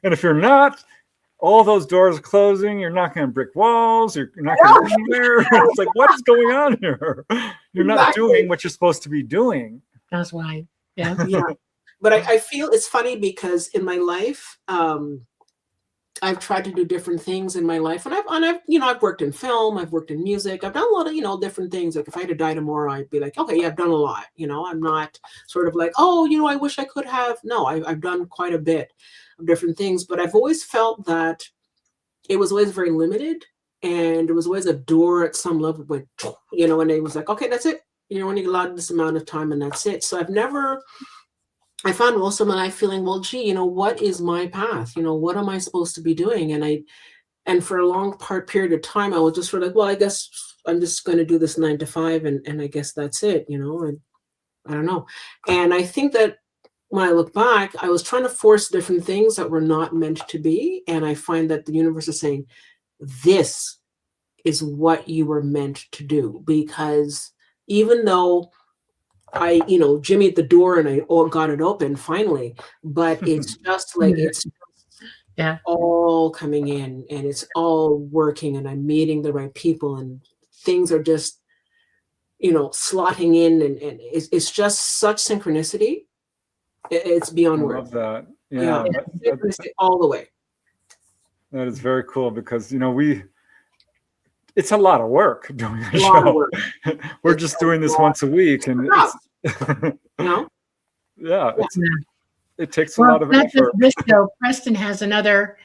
And if you're not, all those doors are closing, you're knocking on brick walls, you're not going anywhere. It's like, what is going on here? You're not doing what you're supposed to be doing. That's why. Yeah. But I feel it's funny because in my life, I've tried to do different things in my life, and I've worked in film, I've worked in music, I've done a lot of different things. Like if I had to die tomorrow, I'd be like, okay, I've done a lot. I'm not sort of like, I wish I could have. No, I've done quite a bit of different things, but I've always felt that it was always very limited, and there was always a door at some level, but and it was like, okay, that's it. You're only allowed this amount of time, and that's it. So I found most of my life feeling, well, gee, what is my path? What am I supposed to be doing? And And for a long period of time, I was just sort of like, well, I guess I'm just going to do this 9 to 5, and I guess that's it, and I don't know. And I think that when I look back, I was trying to force different things that were not meant to be. And I find that the universe is saying, this is what you were meant to do. Because even though I, jimmied the door and I got it open finally, but it's just like, it's Yeah. all coming in and it's all working and I'm meeting the right people and things are just, slotting in and it's just such synchronicity. It's beyond I words. love that. Yeah, synchronicity all the way. That is very cool because, it's a lot of work doing a lot of show. work. We're It's just a doing this lot once a week. And Yeah. it takes a lot of not effort. just this show. Preston has another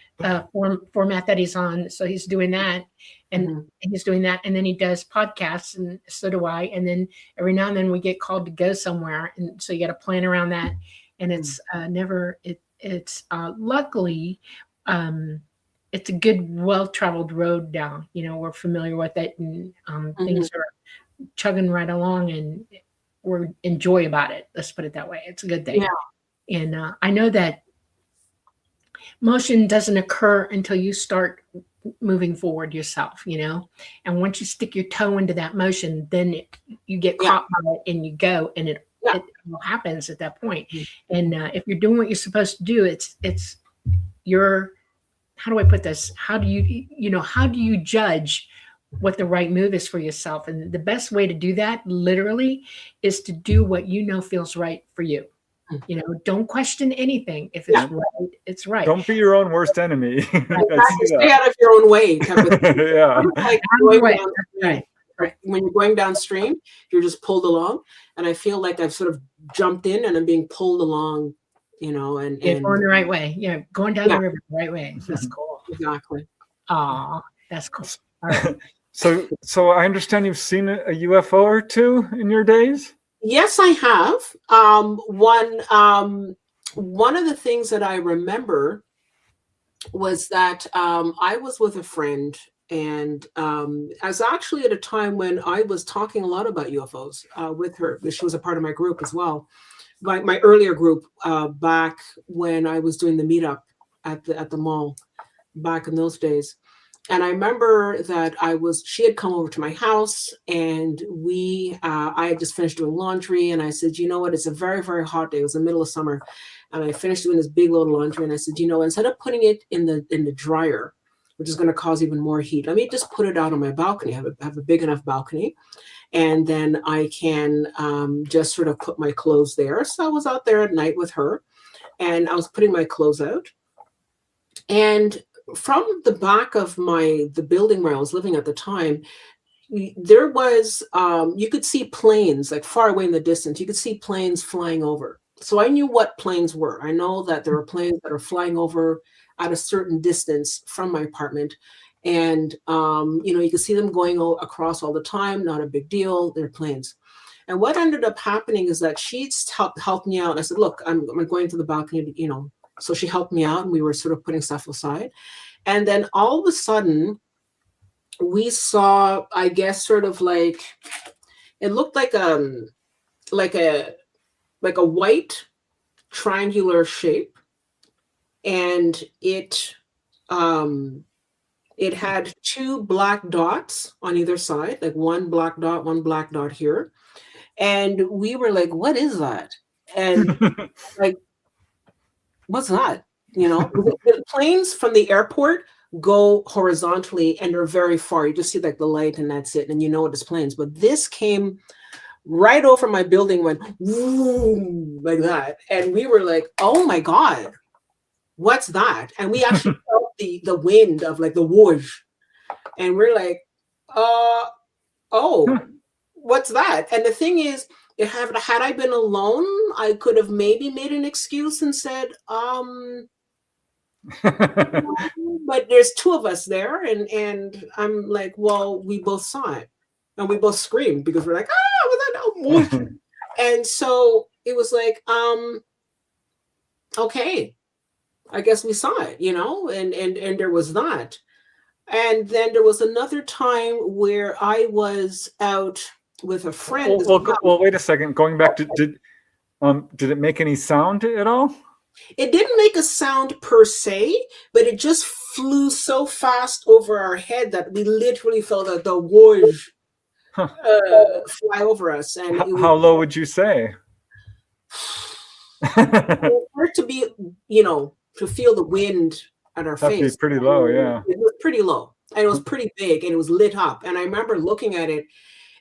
format that he's on, so he's doing that, and he's doing that, and then he does podcasts, and so do I. And then every now and then we get called to go somewhere, and so you got to plan around that. And it's luckily it's a good, well-traveled road now. We're familiar with it, and things are chugging right along, and we're enjoy about it. Let's put it that way. It's a good thing. Yeah. And I know that motion doesn't occur until you start moving forward yourself, and once you stick your toe into that motion, then you get caught by it and you go, and it all happens at that point. And if you're doing what you're supposed to do, it's your, how do I put this? How do you judge what the right move is for yourself? And the best way to do that literally is to do what feels right for you. Don't question anything. If it's right, it's right. Don't be your own worst enemy. Stay out of your own way. Yeah. Like when you're going downstream, you're just pulled along. And I feel like I've sort of jumped in and I'm being pulled along, and you're going the right way. Yeah, going down the river the right way. That's cool. Exactly. Aw, that's cool. All right. So I understand you've seen a UFO or two in your days? Yes, I have. One of the things that I remember was that I was with a friend, and I was actually at a time when I was talking a lot about UFOs with her. She was a part of my group as well, my earlier group back when I was doing the meetup at the mall back in those days. And I remember that she had come over to my house, and I had just finished doing laundry, and I said, you know what, it's a very, very hot day. It was the middle of summer. And I finished doing this big load of laundry, and I said, instead of putting it in the dryer, which is going to cause even more heat, let me just put it out on my balcony. I have a big enough balcony, and then I can just sort of put my clothes there. So I was out there at night with her, and I was putting my clothes out. And from the back of the building where I was living at the time, there was, you could see planes like far away in the distance. You could see planes flying over. So I knew what planes were. I know that there are planes that are flying over at a certain distance from my apartment. And, you could see them going across all the time. Not a big deal. They're planes. And what ended up happening is that she helped me out. I said, look, I'm going to the balcony, So she helped me out, and we were sort of putting stuff aside. And then all of a sudden, we saw, I guess, sort of like, it looked like a white triangular shape, and it had two black dots on either side, like one black dot here. And we were like, what is that? And like, what's that? The planes from the airport go horizontally and they're very far. You just see like the light and that's it. And it's planes. But this came right over my building, went woo, like that. And we were like, oh my God, what's that? And we actually felt the wind of like the whoosh. And we're like, oh, what's that? And the thing is, had I been alone, I could have maybe made an excuse and said, but there's two of us there, and I'm like, well, we both saw it, and we both screamed because we're like, was that no? And so it was like, okay, I guess we saw it, and there was that. And then there was another time where I was out with a friend. Well, wait a second. Going back to did it make any sound at all? It didn't make a sound per se, but it just flew so fast over our head that we literally felt the whoosh fly over us. And how low would you say? For it to be, to feel the wind at our That'd face. be pretty low, yeah. It was pretty low, and it was pretty big, and it was lit up. And I remember looking at it,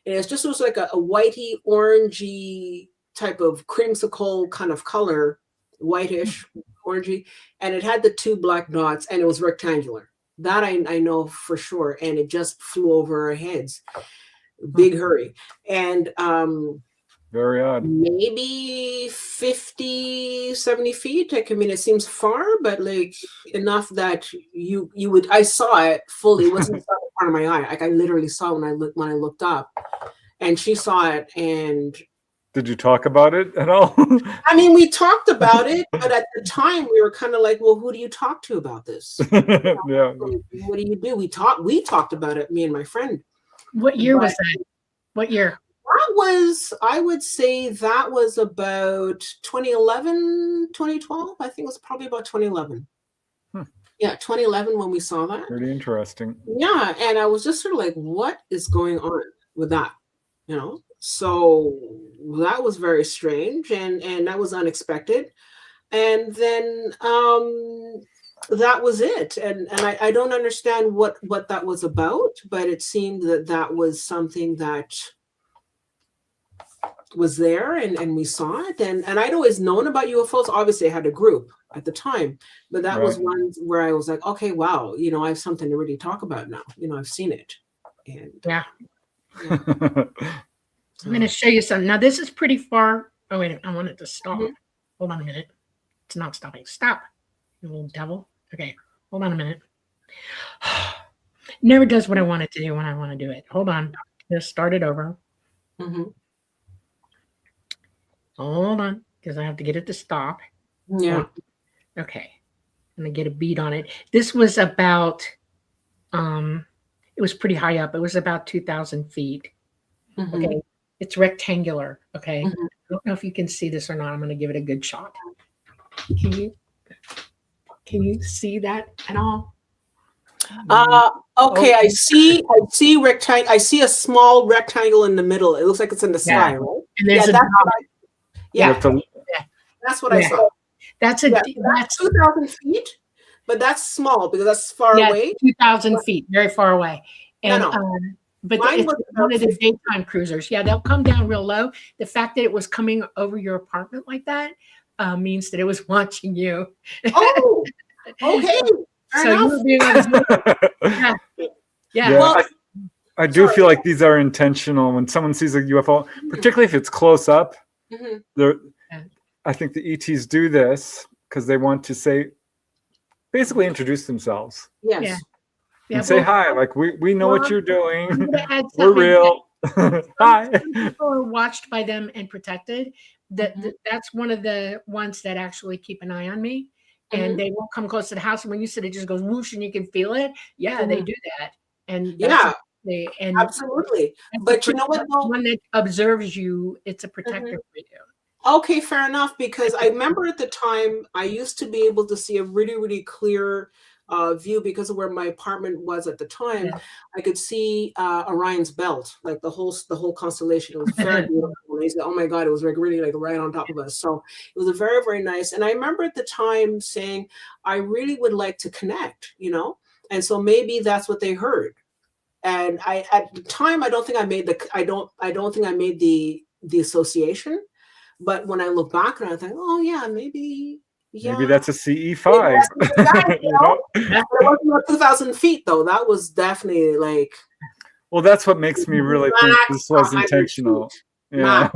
and it was like a whitey, orangey type of creamsicle kind of color, whitish, orangey, and it had the 2 black dots, and it was rectangular. That I know for sure, and it just flew over our heads, big hurry, and very odd. Maybe 50, 70 feet. I mean, it seems far, but like enough that you would. I saw it fully. It wasn't in front of my eye. Like I literally saw when I looked up, and she saw it. And did you talk about it at all? I mean, we talked about it, but at the time we were kind of like, well, who do you talk to about this? Yeah. What do you do? We talked about it, me and my friend. What year was that? What year? That was, I would say that was about 2011, 2012. I think it was probably about 2011. Yeah, 2011 when we saw that. Pretty interesting. Yeah, and I was just sort of like, what is going on with that? So that was very strange, and that was unexpected. And then that was it. And I don't understand what that was about, but it seemed that was something that was there, and we saw it, and I'd always known about UFOs. Obviously I had a group at the time, but that was one where I was like, okay, wow, I have something to really talk about now. I've seen it. And yeah. I'm going to show you something. Now this is pretty far. Oh wait, I want it to stop. Hold on a minute. It's not stopping. Stop, you little devil. Okay, hold on a minute. Never does what I want it to do when I want to do it. Hold on. Just start it over. Hold on, because I have to get it to stop. Yeah. Okay. I'm going to get a beat on it. This was about, it was pretty high up. It was about 2,000 feet. Okay. It's rectangular. Okay. I don't know if you can see this or not. I'm going to give it a good shot. Can you see that at all? Okay, I see rectangle. I see a small rectangle in the middle. It looks like it's in the sky, right? And there's that's what I saw. That's 2,000 feet, but that's small because that's far away. 2,000 feet, very far away. And but Mine it's was one of the daytime cruisers. Yeah, they'll come down real low. The fact that it was coming over your apartment like that means that it was watching you. Oh, okay. So you were being observed. Yeah. Well, I do feel like these are intentional. When someone sees a UFO, particularly if it's close up, I think the ETs do this because they want to basically introduce themselves. Yes. Yeah, say hi, like we know what you're doing. We're real. Hi. People are watched by them and protected. That's one of the ones that actually keep an eye on me. And they won't come close to the house. And when you said it just goes whoosh and you can feel it, they do that. And absolutely. But you know what? One that observes you, it's a protector for you. Okay, fair enough. Because I remember at the time I used to be able to see a really, really clear view because of where my apartment was at the time. I could see Orion's belt, like the whole constellation. It was very beautiful. Oh my God, it was like really like right on top of us. So it was a very, very nice. And I remember at the time saying, I really would like to connect, and so maybe that's what they heard. And at the time, I don't think I made the association. But when I look back and I think, oh yeah, maybe that's a CE5. It wasn't about 2,000 feet though. That was definitely like. Well, that's what makes me really think this was intentional. Yeah.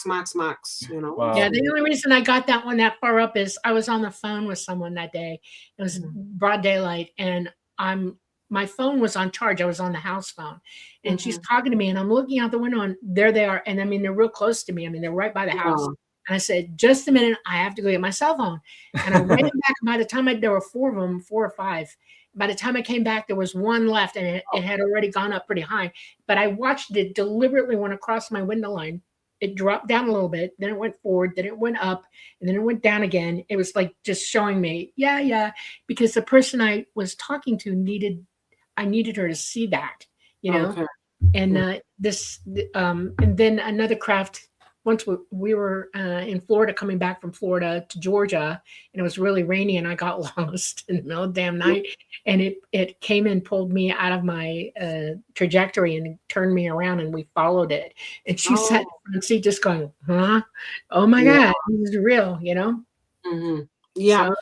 Max. Wow. Yeah, the only reason I got that one that far up is I was on the phone with someone that day. It was broad daylight, and my phone was on charge. I was on the house phone, and she's talking to me, and I'm looking out the window, and there they are. And I mean, they're real close to me. I mean, they're right by the house. And I said, just a minute, I have to go get my cell phone. And I ran back. By the time there were 4 of them, 4 or 5, by the time I came back, there was one left, and it had already gone up pretty high. But I watched it deliberately went across my window line. It dropped down a little bit, then it went forward, then it went up, and then it went down again. It was like just showing me, because the person I was talking to I needed her to see that, Okay. and and then another craft. Once we were in Florida, coming back from Florida to Georgia, and it was really rainy, and I got lost in the middle of the damn night, and it came and pulled me out of my trajectory and turned me around, and we followed it. And she sat in the front seat just going, huh? Oh my God, this is real, Mm-hmm. Yeah. So,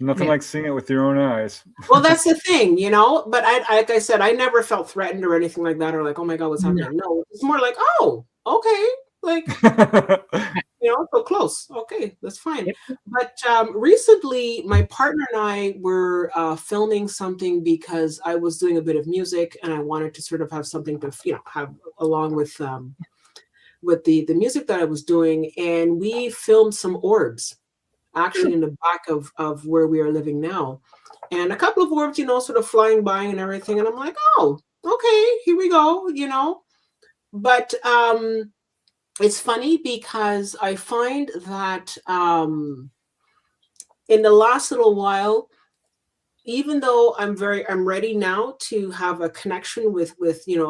Nothing like seeing it with your own eyes. Well, that's the thing, but like I said, I never felt threatened or anything like that, or like, oh my God, what's happening? No, it's more like, oh, okay. Like, so close. Okay, that's fine. Yep. But recently, my partner and I were filming something because I was doing a bit of music, and I wanted to sort of have something to, have along with the music that I was doing. And we filmed some orbs, actually in the back of where we are living now, and a couple of orbs, sort of flying by and everything. And I'm like, oh, okay, here we go, But it's funny because I find that in the last little while, even though I'm ready now to have a connection with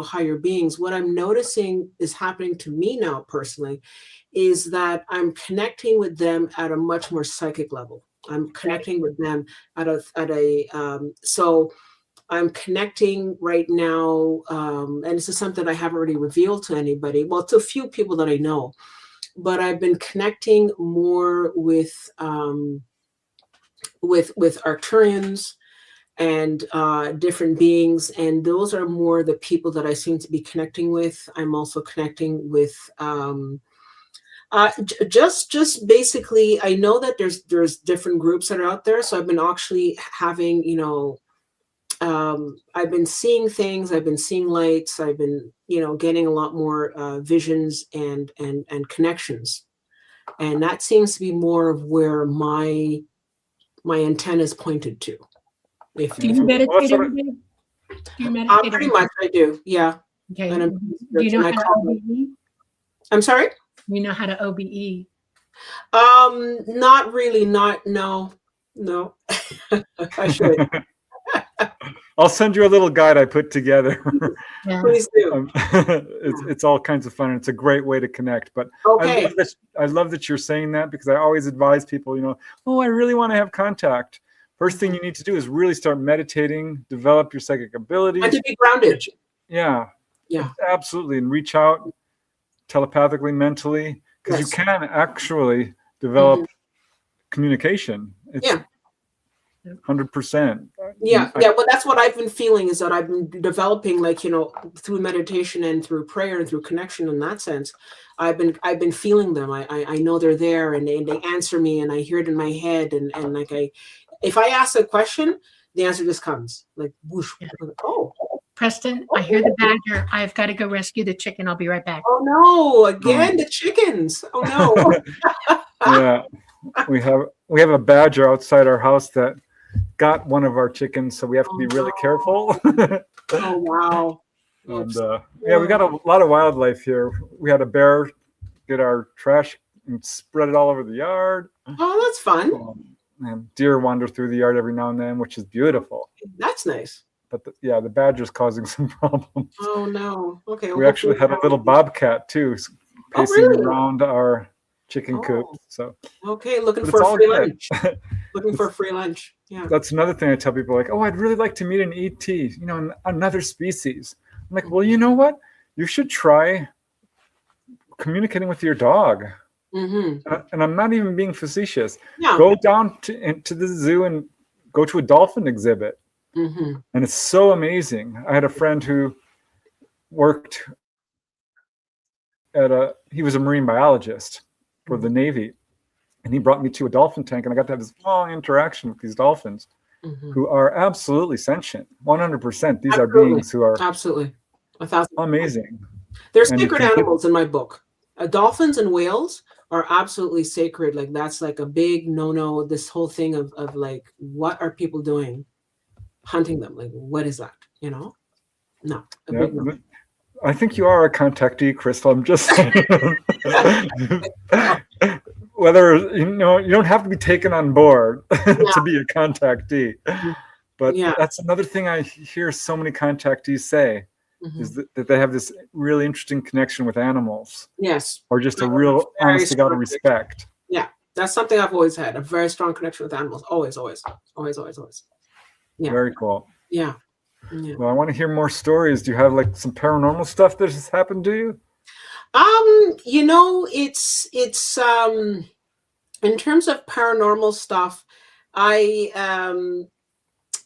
higher beings, what I'm noticing is happening to me now personally is that I'm connecting with them at a much more psychic level. I'm connecting with them so I'm connecting right now, and this is something I haven't already revealed to anybody. Well, to a few people that I know, but I've been connecting more with Arcturians and different beings, and those are more the people that I seem to be connecting with. I'm also connecting with just basically. I know that there's different groups that are out there, so I've been actually having I've been seeing things, I've been seeing lights, I've been, getting a lot more visions and connections. And that seems to be more of where my antennas pointed to. Do you meditate every day? Do you meditate pretty much I do, yeah. Okay. And do you know how to OBE? I'm sorry? You know how to OBE? Not really, no. I should. I'll send you a little guide I put together. Yeah. Please do. It's all kinds of fun. It's a great way to connect. But okay. I love that you're saying that, because I always advise people, I really want to have contact. First thing you need to do is really start meditating, develop your psychic abilities. And to be grounded. Yeah. Absolutely. And reach out telepathically, mentally, because you can actually develop communication. It's 100%. Yeah, but that's what I've been feeling, is that I've been developing, through meditation and through prayer and through connection. In that sense, I've been feeling them. I know they're there, and they answer me, and I hear it in my head, and if I ask a question, the answer just comes like whoosh. Oh, Preston, I hear the badger. I've got to go rescue the chicken. I'll be right back. Oh no! Again, the chickens. Oh no! Yeah, we have a badger outside our house that got one of our chickens, so we have to be really careful. Oh wow! And we got a lot of wildlife here. We had a bear get our trash and spread it all over the yard. Oh, that's fun. And deer wander through the yard every now and then, which is beautiful. That's nice. But the badger's causing some problems. Oh no! Okay. We actually had a little bobcat too, pacing around our chicken coop. So okay, looking for a free lunch. Looking for a free lunch. Yeah. That's another thing I tell people, like, I'd really like to meet an ET, another species. I'm like, well, you know what? You should try communicating with your dog. Mm-hmm. And I'm not even being facetious. Yeah. Go down to the zoo and go to a dolphin exhibit. Mm-hmm. And it's so amazing. I had a friend who worked he was a marine biologist for the Navy. And he brought me to a dolphin tank, and I got to have this long interaction with these dolphins who are absolutely sentient, 100%. These are beings who are absolutely amazing. They're sacred animals in my book. Dolphins and whales are absolutely sacred. Like, that's like a big no-no. This whole thing of like, what are people doing? hunting them. Like, what is that? You know? No. A Yeah, big no. I think you are a contactee, Crystal. I'm just saying. Whether you don't have to be taken on board to be a contactee. But that's another thing I hear so many contactees say is that they have this really interesting connection with animals. Yes. Or just a real honest to God respect. Yeah. That's something I've always had, a very strong connection with animals. Always, always. Always, always, always. Yeah. Very cool. Yeah. Yeah. Well, I want to hear more stories. Do you have like some paranormal stuff that has happened to you? You know, it's in terms of paranormal stuff,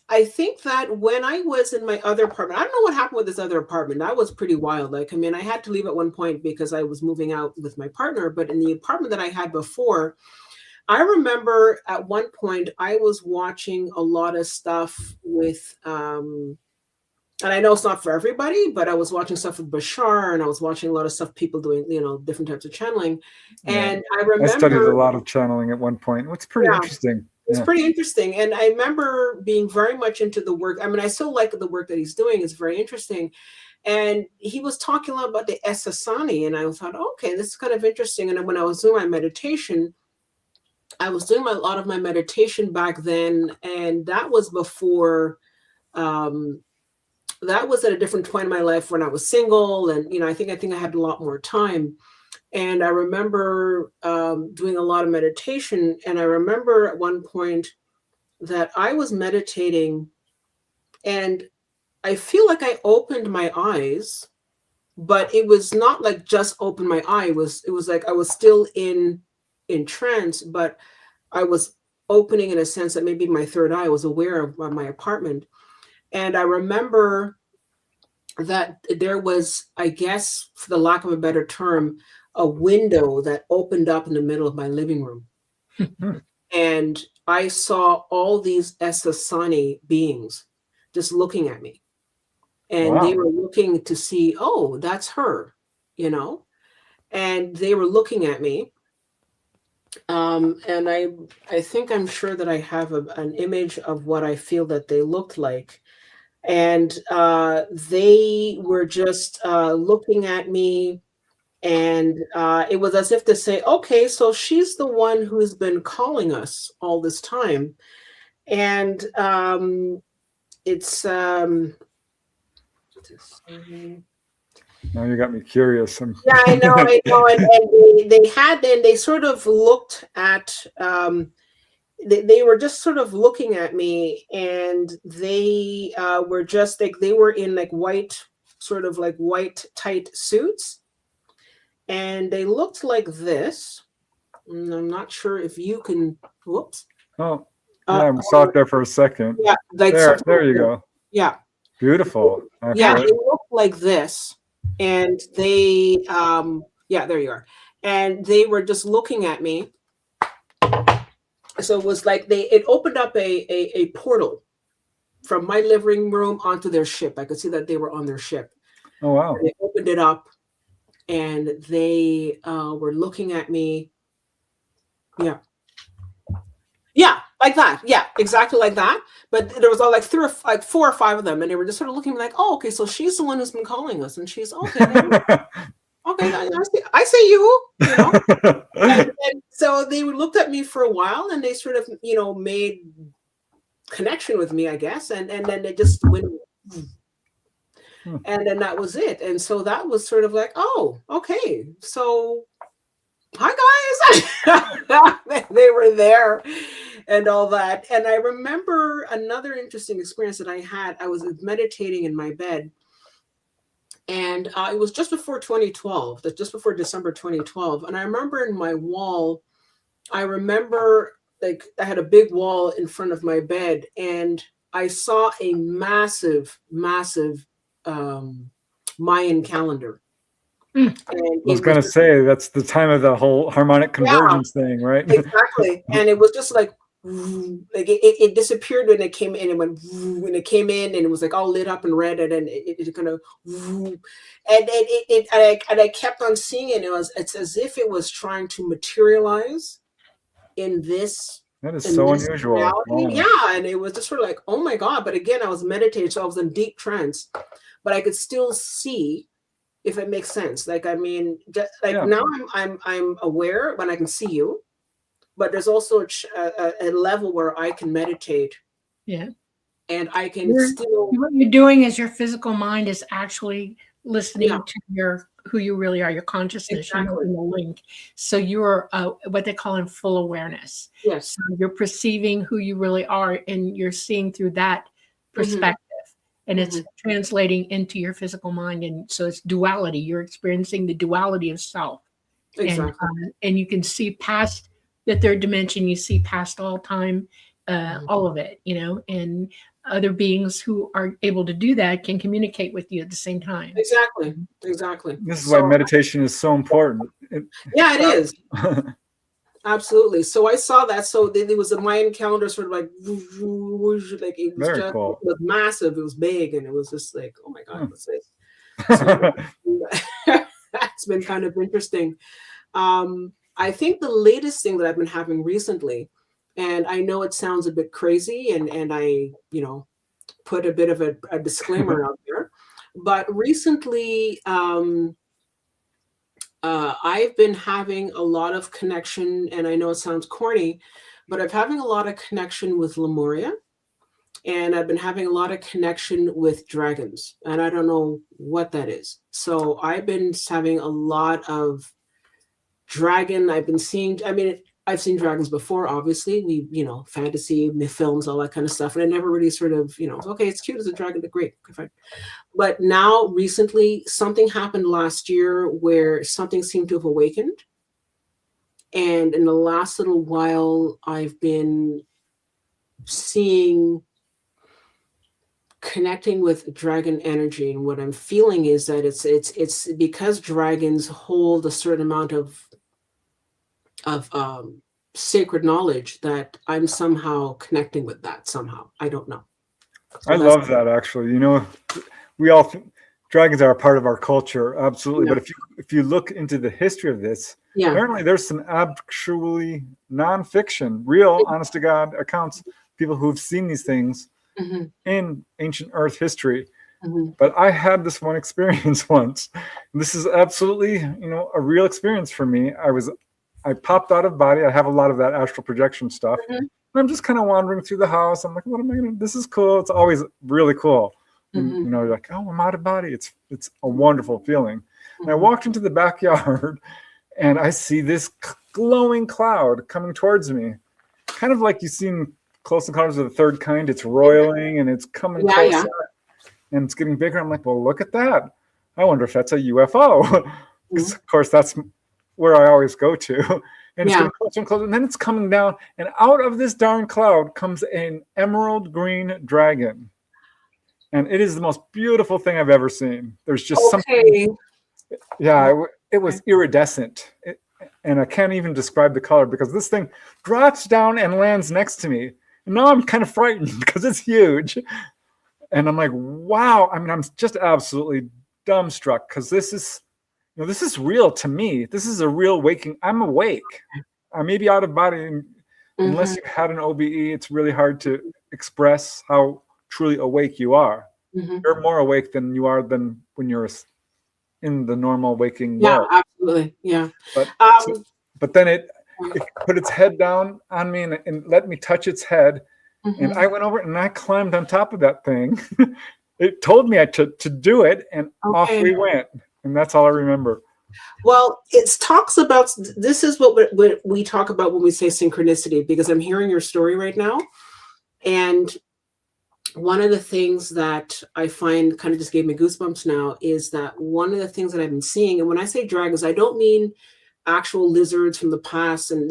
I think that when I was in my other apartment, I don't know what happened with this other apartment. That was pretty wild. Like, I mean, I had to leave at one point because I was moving out with my partner, but in the apartment that I had before, I remember at one point I was watching a lot of stuff with and I know it's not for everybody, but I was watching stuff with Bashar, and I was watching a lot of stuff people doing, different types of channeling. And I remember I studied a lot of channeling at one point. It's pretty interesting. It's pretty interesting. And I remember being very much into the work. I mean, I still like the work that he's doing. It's very interesting. And he was talking a lot about the Esasani, and I thought, okay, this is kind of interesting. And when I was doing my meditation, I was doing a lot of my meditation back then, and that was before that was at a different point in my life when I was single, and I think I had a lot more time. And I remember doing a lot of meditation, and I remember at one point that I was meditating, and I feel like I opened my eyes, but it was not like just open my eye. It was like I was still in trance, but I was opening in a sense that maybe my third eye was aware of my apartment. And I remember that there was, I guess, for the lack of a better term, a window that opened up in the middle of my living room. And I saw all these Esasani beings just looking at me. And they were looking to see, oh, that's her, and they were looking at me. And I think I'm sure that I have an image of what I feel that they looked like. And they were just looking at me, and it was as if to say, okay, so she's the one who's been calling us all this time. And it's now you got me curious. Yeah, I know. And they sort of looked at they were just sort of looking at me, and they were just like, they were in like white, sort of like white tight suits, and they looked like this. And I'm not sure if you can. Whoops. Oh, yeah, I saw it there for a second. Yeah, like there you go. Yeah, beautiful. Actually. Yeah, they looked like this, and they there you are, and they were just looking at me. So it was like it opened up a portal from my living room onto their ship. I could see that they were on their ship. Oh, wow. And they opened it up, and they were looking at me. Yeah. Yeah, like that. Yeah, exactly like that. But there was all like 4 or 5 of them, and they were just sort of looking like, oh, okay, so she's the one who's been calling us, and she's okay. Okay, I see you. And so they looked at me for a while, and they sort of, made connection with me, I guess, and then they just went, and then that was it. And so that was sort of like, oh, okay, so hi guys. They were there and all that. And I remember another interesting experience that I had. I was meditating in my bed. And it was just before 2012, just before December 2012. And I remember in my wall, like I had a big wall in front of my bed, and I saw a massive, massive Mayan calendar. I was going to say, that's the time of the whole harmonic convergence thing, right? Exactly. And it was just like it disappeared when it came in, and when it came in, and it was like all lit up and red, and then it kind of, and I kept on seeing it. It's as if it was trying to materialize in this That is in so this unusual. reality. Wow. Yeah, and it was just sort of like, oh my God. But again, I was meditating, so I was in deep trance, but I could still see, if it makes sense. Like, I mean, like Yeah. now I'm aware when I can see you, but there's also a level where I can meditate Yeah. and I can You're, still, what you're doing is your physical mind is actually listening yeah, to your who you really are, your consciousness. You're exactly. making the link. So you're what they call in full awareness. Yes. So you're perceiving who you really are, and you're seeing through that perspective, and it's translating into your physical mind. And so it's duality. You're experiencing the duality of self, Exactly. and you can see past the third dimension. You see past all time, all of it. And other beings who are able to do that can communicate with you at the same time. Exactly. Exactly. This is why meditation is so important. Yeah, it is. Absolutely. So I saw that. So there was a Mayan calendar, sort of like it was Very just, cool. it was massive. It was big, and it was just like, oh my God, what's this? So it's been kind of interesting. I think the latest thing that I've been having recently, and I know it sounds a bit crazy, and I, put a bit of a disclaimer out there, but recently, I've been having a lot of connection, and I know it sounds corny, but I'm having a lot of connection with Lemuria, and I've been having a lot of connection with dragons, and I don't know what that is. So I've been having a lot of dragon. I've been seeing, I mean, I've seen dragons before, obviously. We, fantasy, films, all that kind of stuff. And I never really sort of, okay, it's cute as a dragon, but great. Okay, fine. But now, recently, something happened last year where something seemed to have awakened. And in the last little while, I've been connecting with dragon energy. And what I'm feeling is that it's because dragons hold a certain amount of sacred knowledge that I'm somehow connecting with that somehow. I don't know. So I love that, actually. We all dragons are a part of our culture, absolutely. Yeah. But if you look into the history of this, Yeah. apparently there's some actually nonfiction, real, honest to God accounts, people who've seen these things in ancient Earth history. But I had this one experience once. This is absolutely, a real experience for me. I popped out of body. I have a lot of that astral projection stuff. And I'm just kind of wandering through the house. I'm like, what am I going to, this is cool. It's always really cool. And, you're like, oh, I'm out of body. It's a wonderful feeling. And I walked into the backyard and I see this glowing cloud coming towards me. Kind of like you've seen Close Encounters of the Third Kind. It's roiling and it's coming closer. And it's getting bigger. I'm like, well, look at that. I wonder if that's a UFO. Because, of course, that's where I always go to. And it's getting closer and closer. And then it's coming down. And out of this darn cloud comes an emerald green dragon. And it is the most beautiful thing I've ever seen. There's just something. Yeah, it was iridescent. And I can't even describe the color because this thing drops down and lands next to me. And now I'm kind of frightened because it's huge. And I'm like, wow. I mean, I'm just absolutely dumbstruck because this is real to me. This is a real waking. I'm awake. I may be out of body. And unless you've had an OBE, it's really hard to express how truly awake you are. You're more awake than you are than when you're in the normal waking world. Yeah, absolutely. Yeah. But then it put its head down on me and let me touch its head. And I went over and I climbed on top of that thing. It told me to do it, and off we went. And that's all I remember. Well, it talks about, this is what we talk about when we say synchronicity, because I'm hearing your story right now. And one of the things that I find kind of just gave me goosebumps now is that one of the things that I've been seeing, and when I say dragons, I don't mean actual lizards from the past and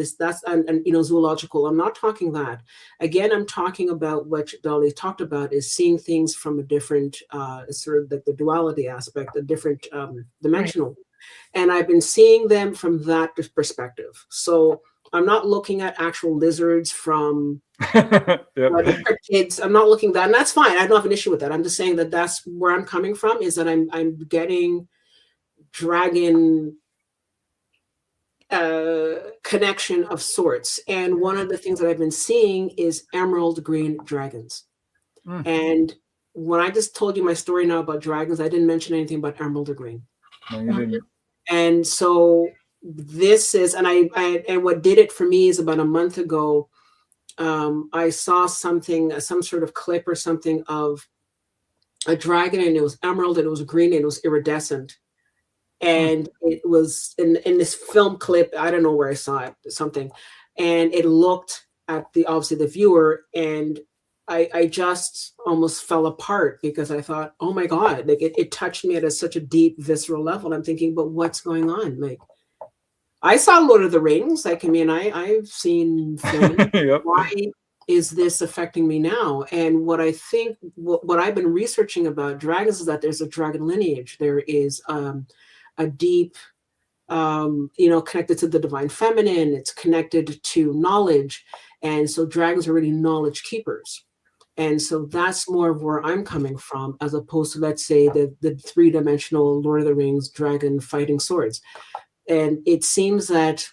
zoological. I'm not talking that. Again, I'm talking about what Dolly talked about, is seeing things from a different sort of the duality aspect, a different dimensional. Right. And I've been seeing them from that perspective. So I'm not looking at actual lizards from kids. I'm not looking at that, and that's fine. I don't have an issue with that. I'm just saying that that's where I'm coming from, is that I'm getting dragon connection of sorts. And one of the things that I've been seeing is emerald green dragons. And when I just told you my story now about dragons, I didn't mention anything about emerald or green. No, you didn't. And so this is, and and what did it for me is about a month ago, I saw something, some sort of clip or something of a dragon, and it was emerald, and it was green, and it was iridescent. And it was in this film clip, I don't know where I saw it, something, and it looked at obviously the viewer, and I just almost fell apart because I thought, oh my God, like it touched me at such a deep visceral level. And I'm thinking, but what's going on? Like, I saw Lord of the Rings. Like, I mean, I've seen film. Yep. Why is this affecting me now? And what I think, what I've been researching about dragons is that there's a dragon lineage. There is a deep, connected to the divine feminine. It's connected to knowledge. And so dragons are really knowledge keepers. And so that's more of where I'm coming from, as opposed to, let's say, the three-dimensional Lord of the Rings dragon fighting swords. And it seems that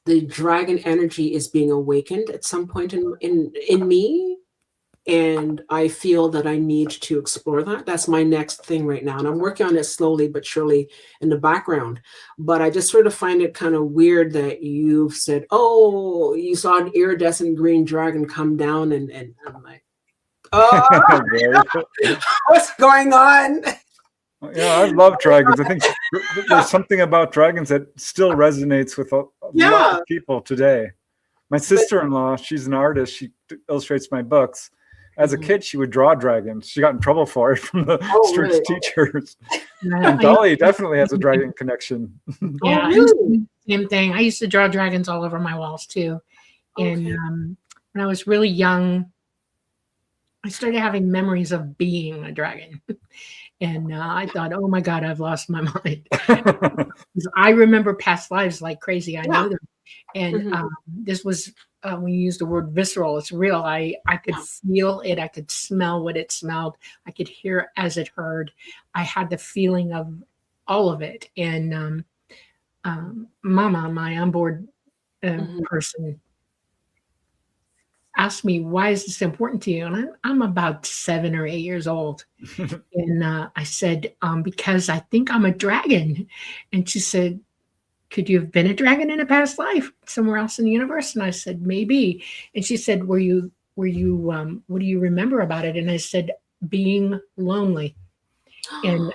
the dragon energy is being awakened at some point in me. And I feel that I need to explore that. That's my next thing right now. And I'm working on it slowly but surely in the background. But I just sort of find it kind of weird that you've said, oh, you saw an iridescent green dragon come down. And I'm like, oh, what's going on? Yeah, I love dragons. I think there's something about dragons that still resonates with a lot of people today. My sister-in-law, she's an artist. She illustrates my books. As a kid, she would draw dragons. She got in trouble for it from the strict teachers. And Dolly definitely has a dragon connection. Yeah, really? Same thing. I used to draw dragons all over my walls too. And when I was really young, I started having memories of being a dragon. And I thought, oh my God, I've lost my mind. I remember past lives like crazy. I know them. And this was, when you use the word visceral, it's real. I could feel it. I could smell what it smelled. I could hear as it heard. I had the feeling of all of it. And Mama, my onboard person, asked me, why is this important to you? And I'm about 7 or 8 years old. And I said, because I think I'm a dragon. And she said, could you have been a dragon in a past life somewhere else in the universe? And I said, maybe. And she said, what do you remember about it? And I said, being lonely and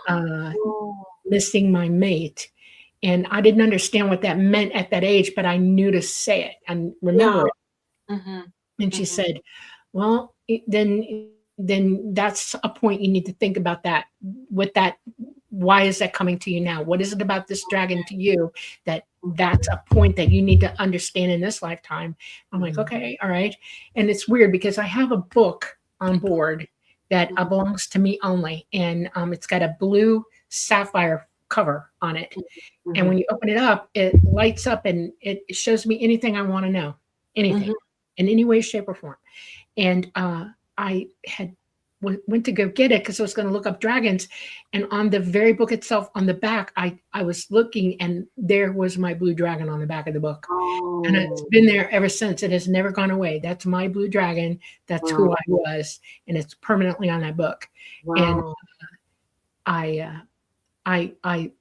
missing my mate. And I didn't understand what that meant at that age, but I knew to say it and remember it. And she said, well, then that's a point you need to think about that. With that, why is that coming to you now? What is it about this dragon to you that's a point that you need to understand in this lifetime? I'm like, okay, all right. And it's weird because I have a book on board that belongs to me only. And it's got a blue sapphire cover on it. And when you open it up, it lights up and it shows me anything I want to know, anything in any way, shape, or form. And I had went to go get it because I was going to look up dragons. And on the very book itself, on the back, I was looking and there was my blue dragon on the back of the book. And it's been there ever since. It has never gone away. That's my blue dragon. That's who I was. And it's permanently on that book. And I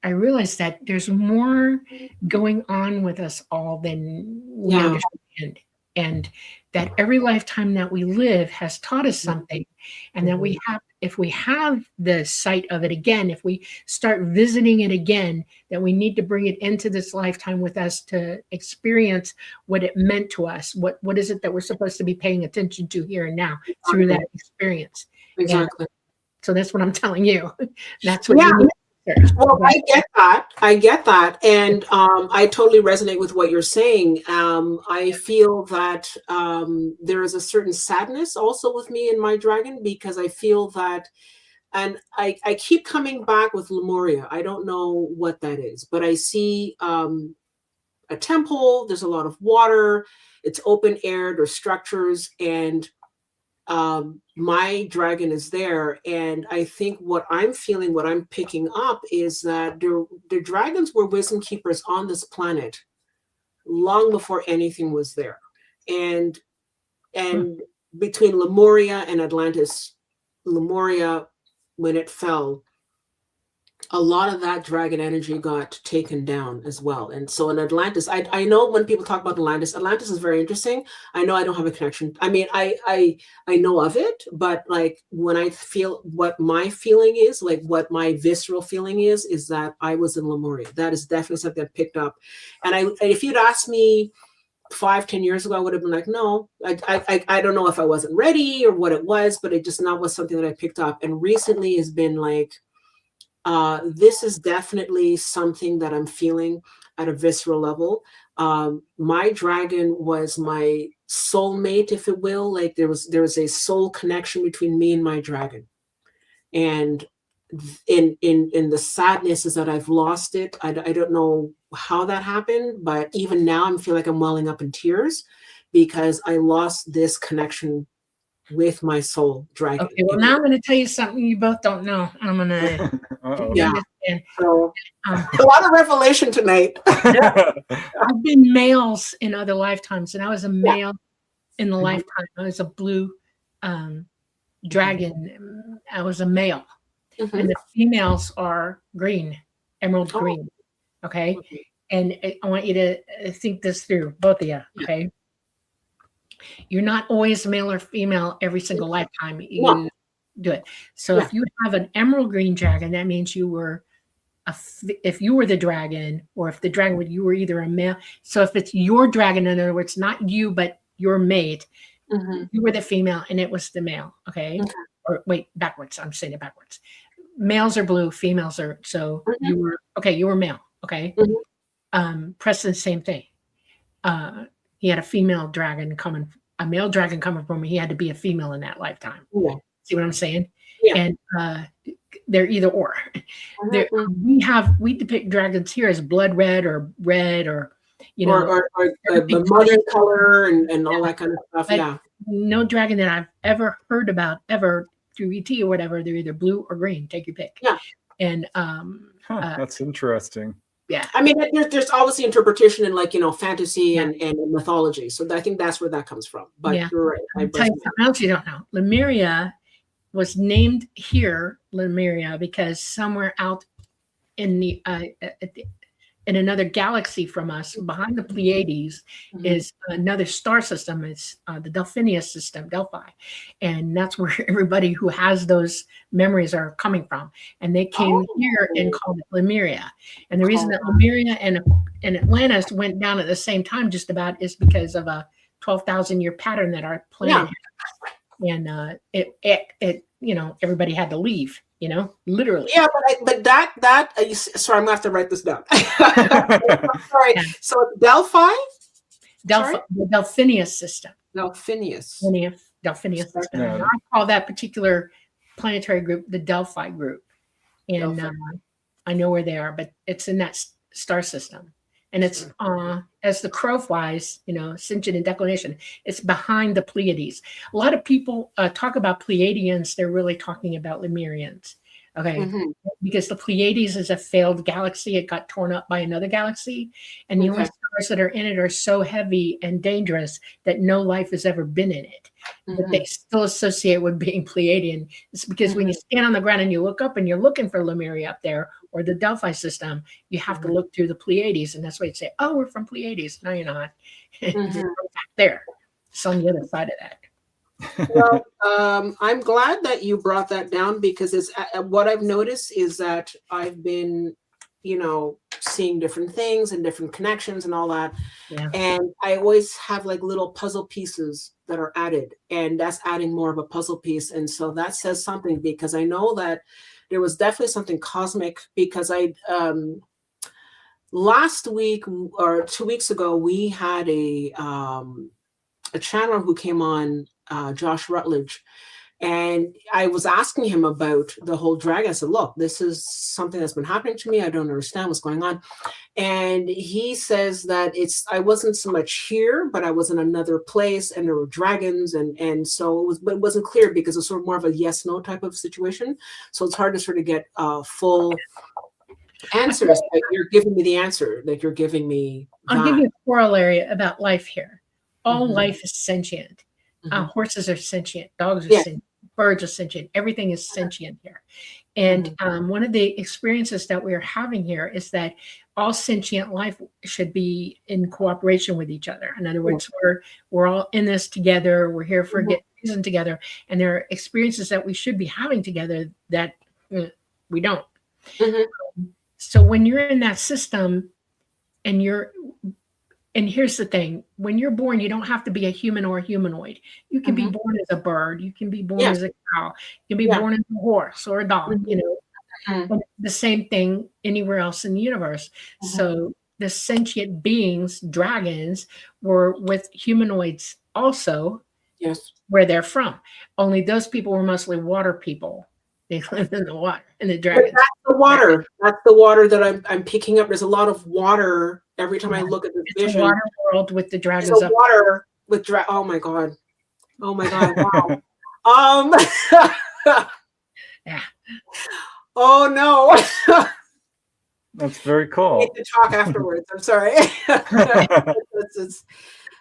realized that there's more going on with us all than we understand. And that every lifetime that we live has taught us something. And that we have, if we have the sight of it again, if we start visiting it again, that we need to bring it into this lifetime with us to experience what it meant to us. What is it that we're supposed to be paying attention to here and now through that experience? Exactly. And so that's what I'm telling you. That's what you need. Well, I get that. And I totally resonate with what you're saying. I feel that there is a certain sadness also with me and my dragon, because I feel that, and I keep coming back with Lemuria. I don't know what that is, but I see a temple, there's a lot of water, it's open air, there's structures, and my dragon is there. And I think what I'm feeling, what I'm picking up is that the dragons were wisdom keepers on this planet long before anything was there. And between Lemuria and Atlantis, Lemuria, when it fell, a lot of that dragon energy got taken down as well. And so in Atlantis, I know when people talk about Atlantis is very interesting. I know I don't have a connection. I mean, I know of it, but like when I feel what my feeling is, like what my visceral feeling is that I was in Lemuria. That is definitely something I picked up. And if you'd asked me 5-10 years ago, I would have been like, no, I don't know if I wasn't ready or what it was, but it just not was something that I picked up. And recently has been like, this is definitely something that I'm feeling at a visceral level. My dragon was my soulmate, if it will. Like there was a soul connection between me and my dragon. And in the sadness is that I've lost it. I don't know how that happened, but even now I feel like I'm welling up in tears because I lost this connection with my soul dragon. Okay, well now I'm going to tell you something you both don't know. I'm going to yeah. So, a lot of revelation tonight. I've been males in other lifetimes, and I was a male in the lifetime. I was a blue dragon. I was a male, and the females are green, emerald green. Okay, and I want you to think this through, both of you. Okay. You're not always male or female every single lifetime you do it. So if you have an emerald green dragon, that means you were if you were the dragon, or if the dragon you were either a male. So if it's your dragon, in other words, not you but your mate, you were the female and it was the male. Okay. Or wait, backwards. I'm saying it backwards. Males are blue, females are you were male. Okay. Preston, same thing. He had a female dragon coming, a male dragon coming from him. He had to be a female in that lifetime. Yeah. See what I'm saying? Yeah. And they're either or. We depict dragons here as blood red or you know, or the mother color and all that kind of stuff. But no dragon that I've ever heard about ever through ET or whatever, they're either blue or green. Take your pick. Yeah. And that's interesting. Yeah, I mean, there's obviously interpretation in like fantasy and mythology. So I think that's where that comes from. But you're right. I'll tell you something else you don't know. Lemuria was named here Lemuria because somewhere out in the in another galaxy from us, behind the Pleiades, is another star system. It's the Delphinius system, Delphi, and that's where everybody who has those memories are coming from. And they came here and called it Lemuria. And the reason that Lemuria and Atlantis went down at the same time, just about, is because of a 12,000-year pattern that our planet has. And it everybody had to leave. Literally. Yeah, but that sorry, I'm gonna have to write this down. Sorry. Yeah. So Delphi? The Delphinius system. Delphinius system. Yeah. I call that particular planetary group the Delphi group. And I know where they are, but it's in that star system. And it's as the crow flies, ascension and declination, it's behind the Pleiades. A lot of people talk about Pleiadians, they're really talking about Lemurians. Okay. Because the Pleiades is a failed galaxy. It got torn up by another galaxy. And the only stars that are in it are so heavy and dangerous that no life has ever been in it. But they still associate with being Pleiadian. It's because when you stand on the ground and you look up and you're looking for Lemuria up there, or the Delphi system, you have to look through the Pleiades. And that's why you'd say, oh, we're from Pleiades. No, you're not. You're back there. It's on the other side of that. Well, I'm glad that you brought that down, because it's what I've noticed is that I've been, seeing different things and different connections and all that. Yeah. And I always have like little puzzle pieces that are added, and that's adding more of a puzzle piece. And so that says something, because I know that there was definitely something cosmic, because last week or 2 weeks ago, we had a channeler who came on, Josh Rutledge, And I was asking him about the whole dragon. I said, look, this is something that's been happening to me. I don't understand what's going on. And he says that I wasn't so much here, but I was in another place and there were dragons. And so but it wasn't clear because it's sort of more of a yes, no type of situation. So it's hard to sort of get full answers. But you're giving me the answer that you're giving me. I'll give you a corollary about life here. All life is sentient. Horses are sentient. Dogs are sentient. Birds are sentient. Everything is sentient here. And one of the experiences that we're having here is that all sentient life should be in cooperation with each other. In other words, we're all in this together. We're here for a good reason together. And there are experiences that we should be having together that we don't. So when you're in that system and here's the thing, when you're born, you don't have to be a human or a humanoid. You can be born as a bird. You can be born as a cow. You can be born as a horse or a dog, But the same thing anywhere else in the universe. So the sentient beings, dragons, were with humanoids also, where they're from. Only those people were mostly water people. They live in the water, and the dragons. But that's the water. That's the water that I'm picking up. There's a lot of water every time I look at this vision. A water world with the dragons. It's a water with oh my god, wow. Yeah. Oh no. That's very cool. I need to talk afterwards. I'm sorry. It's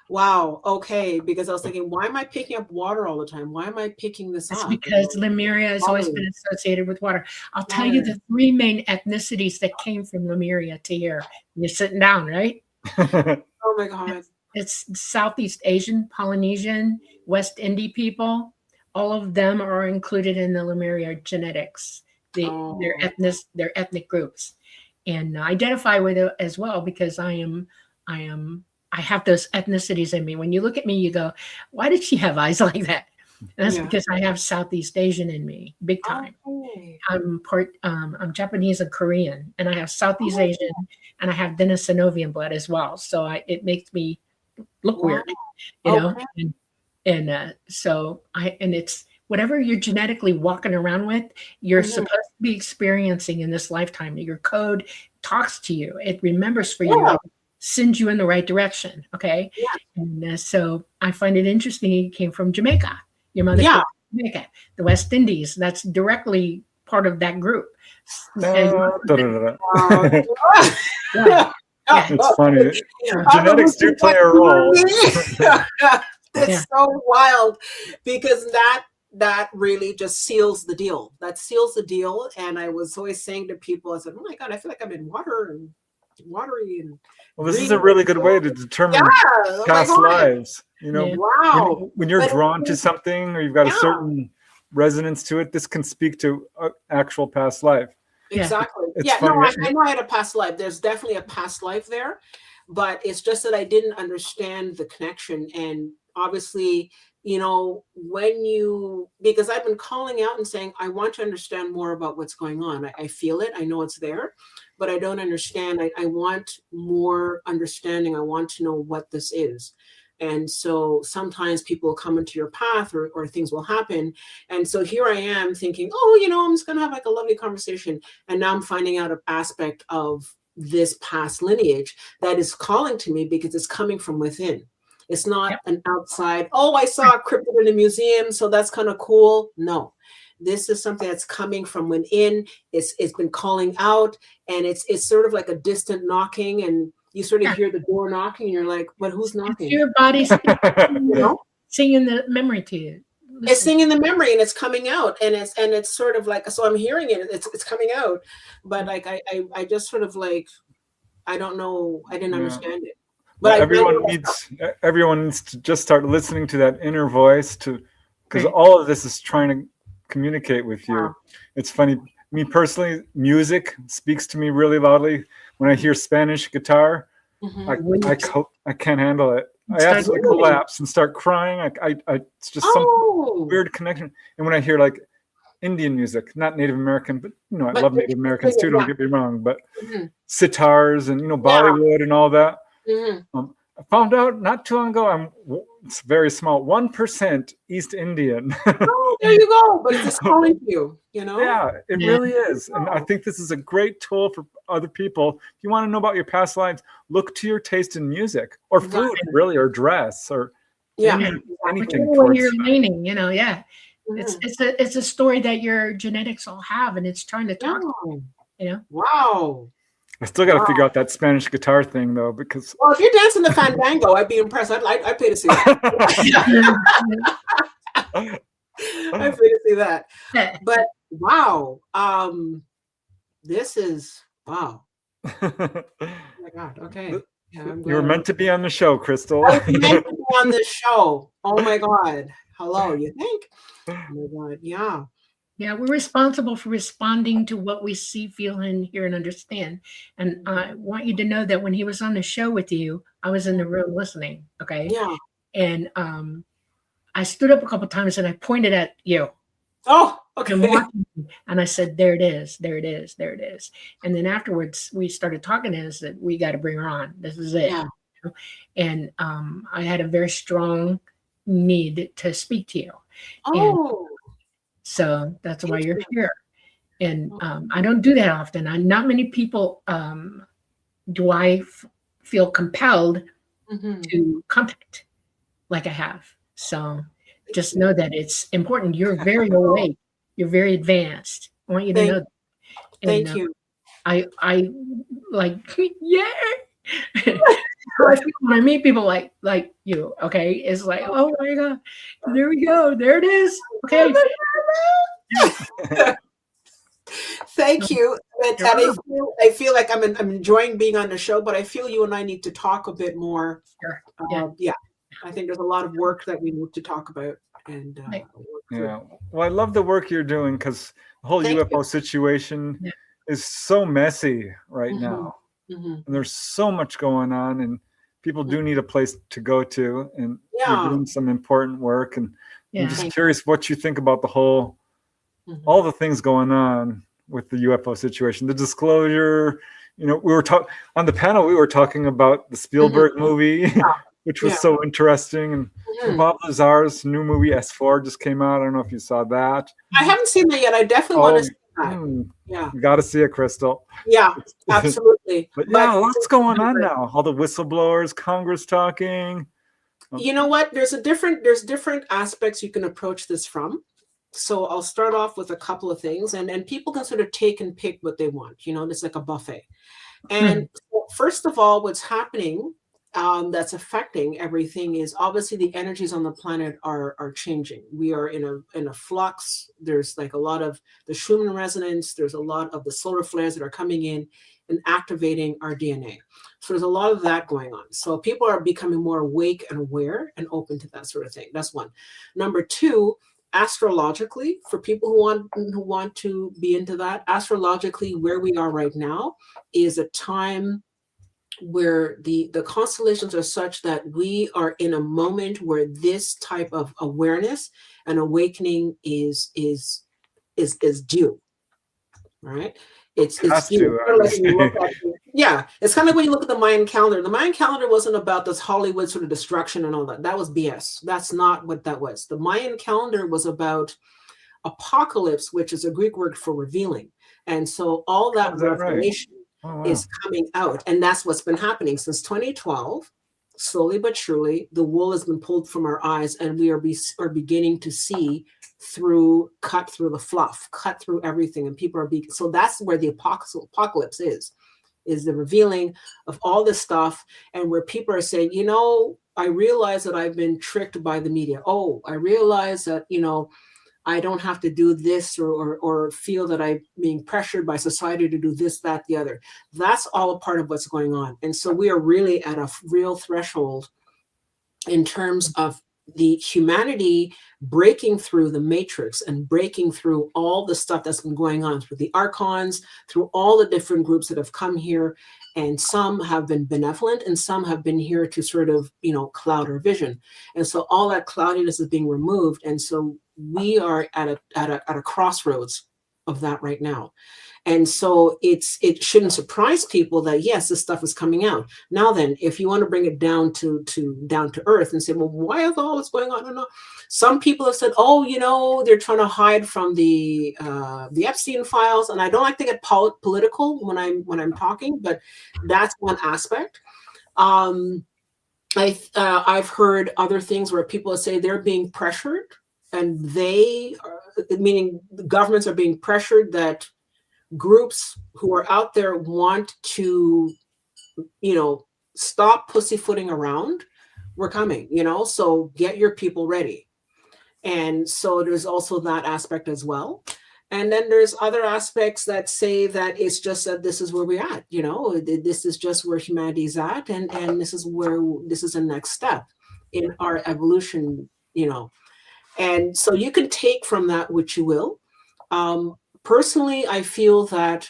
wow. Okay. Because I was thinking, why am I picking up water all the time? Why am I picking this It's up? because Lemuria has always been associated with water. I'll tell you the three main ethnicities that came from Lemuria to here. You're sitting down, right? Oh my God. It's Southeast Asian, Polynesian, West Indian people. All of them are included in the Lemuria genetics. Their ethnic groups, and I identify with it as well because I have those ethnicities in me. When you look at me, you go, "Why did she have eyes like that?" And that's because I have Southeast Asian in me, big time. Okay. I'm Japanese and Korean, and I have Southeast Asian, and I have Denisovanian blood as well. So it makes me look weird, so it's whatever you're genetically walking around with, you're supposed to be experiencing in this lifetime. Your code talks to you. It remembers for you, sends you in the right direction. Okay. Yeah. And so I find it interesting. You came from Jamaica. Your mother came from Jamaica, the West Indies. That's directly part of that group. It's funny. Genetics do play a role. It's so wild because that really just seals the deal. That seals the deal. And I was always saying to people, I said, oh my God, I feel like I'm in water and watery. And well, this is a really good way to determine past lives. Wow. When you're drawn to something or you've got a certain resonance to it, this can speak to actual past life. Exactly. Funny. I know I had a past life. There's definitely a past life there, but it's just that I didn't understand the connection. And obviously, because I've been calling out and saying, I want to understand more about what's going on. I feel it. I know it's there, but I don't understand. I want more understanding. I want to know what this is. And so sometimes people come into your path or things will happen. And so here I am thinking, I'm just going to have like a lovely conversation. And now I'm finding out an aspect of this past lineage that is calling to me because it's coming from within. It's not an outside, I saw a cryptid in a museum, so that's kind of cool. No, this is something that's coming from within. It's been calling out, and it's sort of like a distant knocking, and you sort of hear the door knocking, and you're like, but who's knocking? It's your body's singing the memory to you. Listen. It's singing the memory, and it's coming out, and it's sort of like, so I'm hearing it, it's coming out, but like I just sort of like, I don't know, I didn't understand it. But everyone needs to just start listening to that inner voice because all of this is trying to communicate with you. Wow. It's funny. Me personally, music speaks to me really loudly. When I hear Spanish guitar, I can't handle it. I absolutely collapse and start crying. It's just some weird connection. And when I hear like Indian music, not Native American, but I love Native Americans too. Don't get me wrong, but sitars and Bollywood and all that. I found out not too long ago, it's very small, 1% East Indian. Oh, there you go. But it's calling you, you know? Yeah, it really is. And I think this is a great tool for other people. If you want to know about your past lives, look to your taste in music or food, really, or dress, or anything. Whichever way you're leaning, you know, Mhm. It's a story that your genetics all have, and it's trying to talk, you know. Wow. I still got to figure out that Spanish guitar thing, though, because... Well, if you're dancing the fandango, I'd be impressed. I'd pay to see that. I'd pay to see that. But wow, this is wow. Oh my God. Okay. Yeah, you were meant to be on the show, Crystal. I was meant to be on this show. Oh my God. Hello, you think? Oh my God. Yeah. Yeah, we're responsible for responding to what we see, feel, and hear and understand. And I want you to know that when he was on the show with you, I was in the room listening. Okay. Yeah. And I stood up a couple of times and I pointed at you. Oh, okay. And I said, there it is, there it is, there it is. And then afterwards, we started talking and I said, we got to bring her on. This is it. Yeah. And I had a very strong need to speak to you. Oh. And so that's why you're here. And I don't do that often. Not many people do I feel compelled to contact like I have. So just know that it's important. You're very awake. You're very advanced. I want you to know that. And, Thank you. I like, yeah. When I meet people like you, okay, it's like, oh my God, there we go, there it is. Okay. Thank you. And I feel like I'm enjoying being on the show, but I feel you and I need to talk a bit more. Sure. Yeah. I think there's a lot of work that we need to talk about. And yeah. Well, I love the work you're doing because the whole UFO situation is so messy right now. And there's so much going on, and people do need a place to go to, and you're doing some important work. And I'm just curious what you think about the whole, all the things going on with the UFO situation, the disclosure. You know, we were on the panel, we were talking about the Spielberg movie, which was so interesting. And Bob Lazar's new movie S4 just came out. I don't know if you saw that. I haven't seen that yet. I definitely want to see that. Yeah, you got to see it, Crystal. Yeah, absolutely. But lots going on now. All the whistleblowers, Congress talking. You know what? There's different aspects you can approach this from. So I'll start off with a couple of things, and people can sort of take and pick what they want. You know, it's like a buffet. And first of all, what's happening that's affecting everything is obviously the energies on the planet are changing. We are in a flux. There's like a lot of the Schumann resonance. There's a lot of the solar flares that are coming in and activating our DNA. So there's a lot of that going on. So people are becoming more awake and aware and open to that sort of thing. That's one. Number two, astrologically, for people who want to be into that, astrologically, where we are right now is a time where the constellations are such that we are in a moment where this type of awareness and awakening is due. All right. It's due. It's kind of when you look at the Mayan calendar. The Mayan calendar wasn't about this Hollywood sort of destruction and all that. That was BS. That's not what that was. The Mayan calendar was about apocalypse, which is a Greek word for revealing. And so all that revelation is coming out. And that's what's been happening since 2012. Slowly but surely, the wool has been pulled from our eyes, and we are beginning to see cut through the fluff, cut through everything. And people are so that's where the apocalypse is the revealing of all this stuff, and where people are saying, you know, I realize that I've been tricked by the media. Oh, I realize that, you know, I don't have to do this or feel that I'm being pressured by society to do this, that, the other. That's all a part of what's going on. And so we are really at a real threshold in terms of the humanity breaking through the matrix and breaking through all the stuff that's been going on through the archons, through all the different groups that have come here. And some have been benevolent and some have been here to sort of, you know, cloud our vision. And so all that cloudiness is being removed. And so we are at a crossroads of that right now. And so it shouldn't surprise people that yes, this stuff is coming out. Now then, if you want to bring it down to down to earth and say, well, why is all this going on? I don't know. Some people have said, oh, they're trying to hide from the Epstein files, and I don't like to get political when I'm talking, but that's one aspect. I've heard other things where people say they're being pressured, and meaning the governments are being pressured that groups who are out there want to, stop pussyfooting around. We're coming, so get your people ready. And so there's also that aspect as well. And then there's other aspects that say that it's just that this is where we're at, this is just where humanity is at. And this is the next step in our evolution, And so you can take from that what you will. Personally, I feel that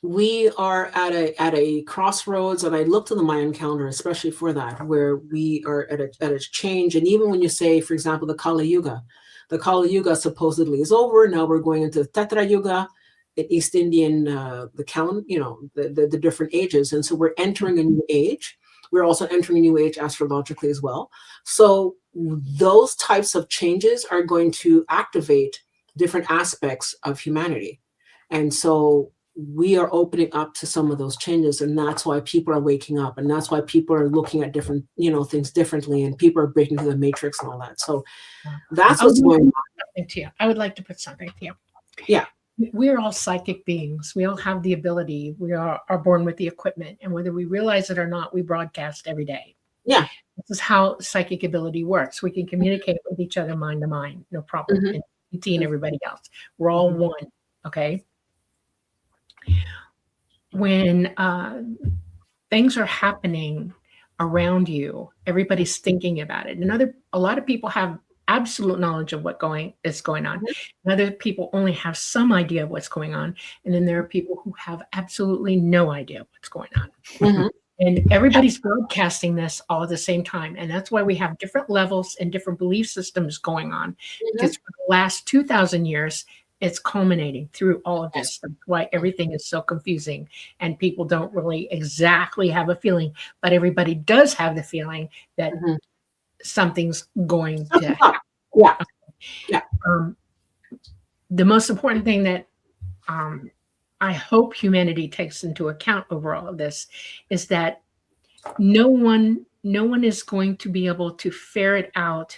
we are at a crossroads, and I looked at the Mayan calendar, especially for that, where we are at a change. And even when you say, for example, the Kali Yuga supposedly is over. Now we're going into the Tetra Yuga, the East Indian, the calendar, the different ages. And so we're entering a new age. We're also entering a new age astrologically as well. So those types of changes are going to activate different aspects of humanity. And so we are opening up to some of those changes, and that's why people are waking up, and that's why people are looking at different, things differently, and people are breaking through the matrix and all that. So that's what's going on. I would like to put something to you. Yeah. We're all psychic beings. We all have the ability. We are born with the equipment, and whether we realize it or not, we broadcast every day. Yeah. This is how psychic ability works. We can communicate with each other mind to mind, no problem. And ET and everybody else. We're all one. Okay. When things are happening around you, everybody's thinking about it. And a lot of people have absolute knowledge of what is going on. And other people only have some idea of what's going on. And then there are people who have absolutely no idea what's going on. And everybody's broadcasting this all at the same time. And that's why we have different levels and different belief systems going on. Because for the last 2,000 years, it's culminating through all of this. That's why everything is so confusing, and people don't really exactly have a feeling, but everybody does have the feeling that something's going to happen. Yeah. The most important thing that I hope humanity takes into account over all of this is that no one is going to be able to ferret out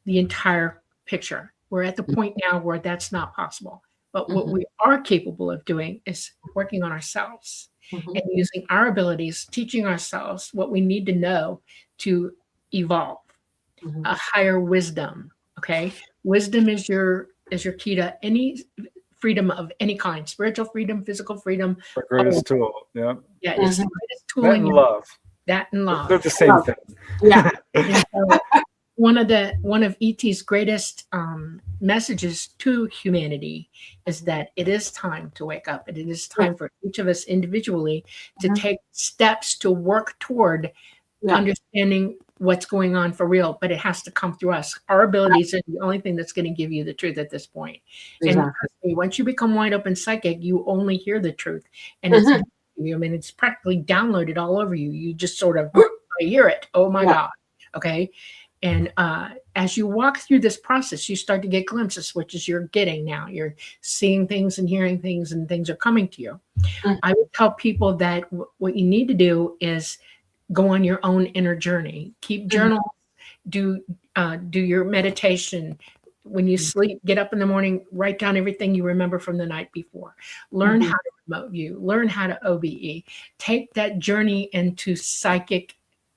the entire picture. We're at the point now where that's not possible. But what we are capable of doing is working on ourselves and using our abilities, teaching ourselves what we need to know to evolve, a higher wisdom. Okay, wisdom is your key to any freedom of any kind: spiritual freedom, physical freedom. The greatest tool. Yeah. Yeah, it's the greatest tool. That and love. That and love. They're the same thing. Yeah. One of ET's greatest messages to humanity is that it is time to wake up, and it is time for each of us individually to take steps to work toward understanding what's going on for real. But it has to come through us. Our abilities are the only thing that's going to give you the truth at this point. And once you become wide open psychic, you only hear the truth, and it's practically downloaded all over you. You just sort of hear it. Oh my God. Okay. And as you walk through this process, you start to get glimpses, which is you're getting now. You're seeing things and hearing things, and things are coming to you. I would tell people that what you need to do is go on your own inner journey. Keep journals, do your meditation. When you sleep, get up in the morning, write down everything you remember from the night before. Learn how to remote view, learn how to OBE. Take that journey into psychic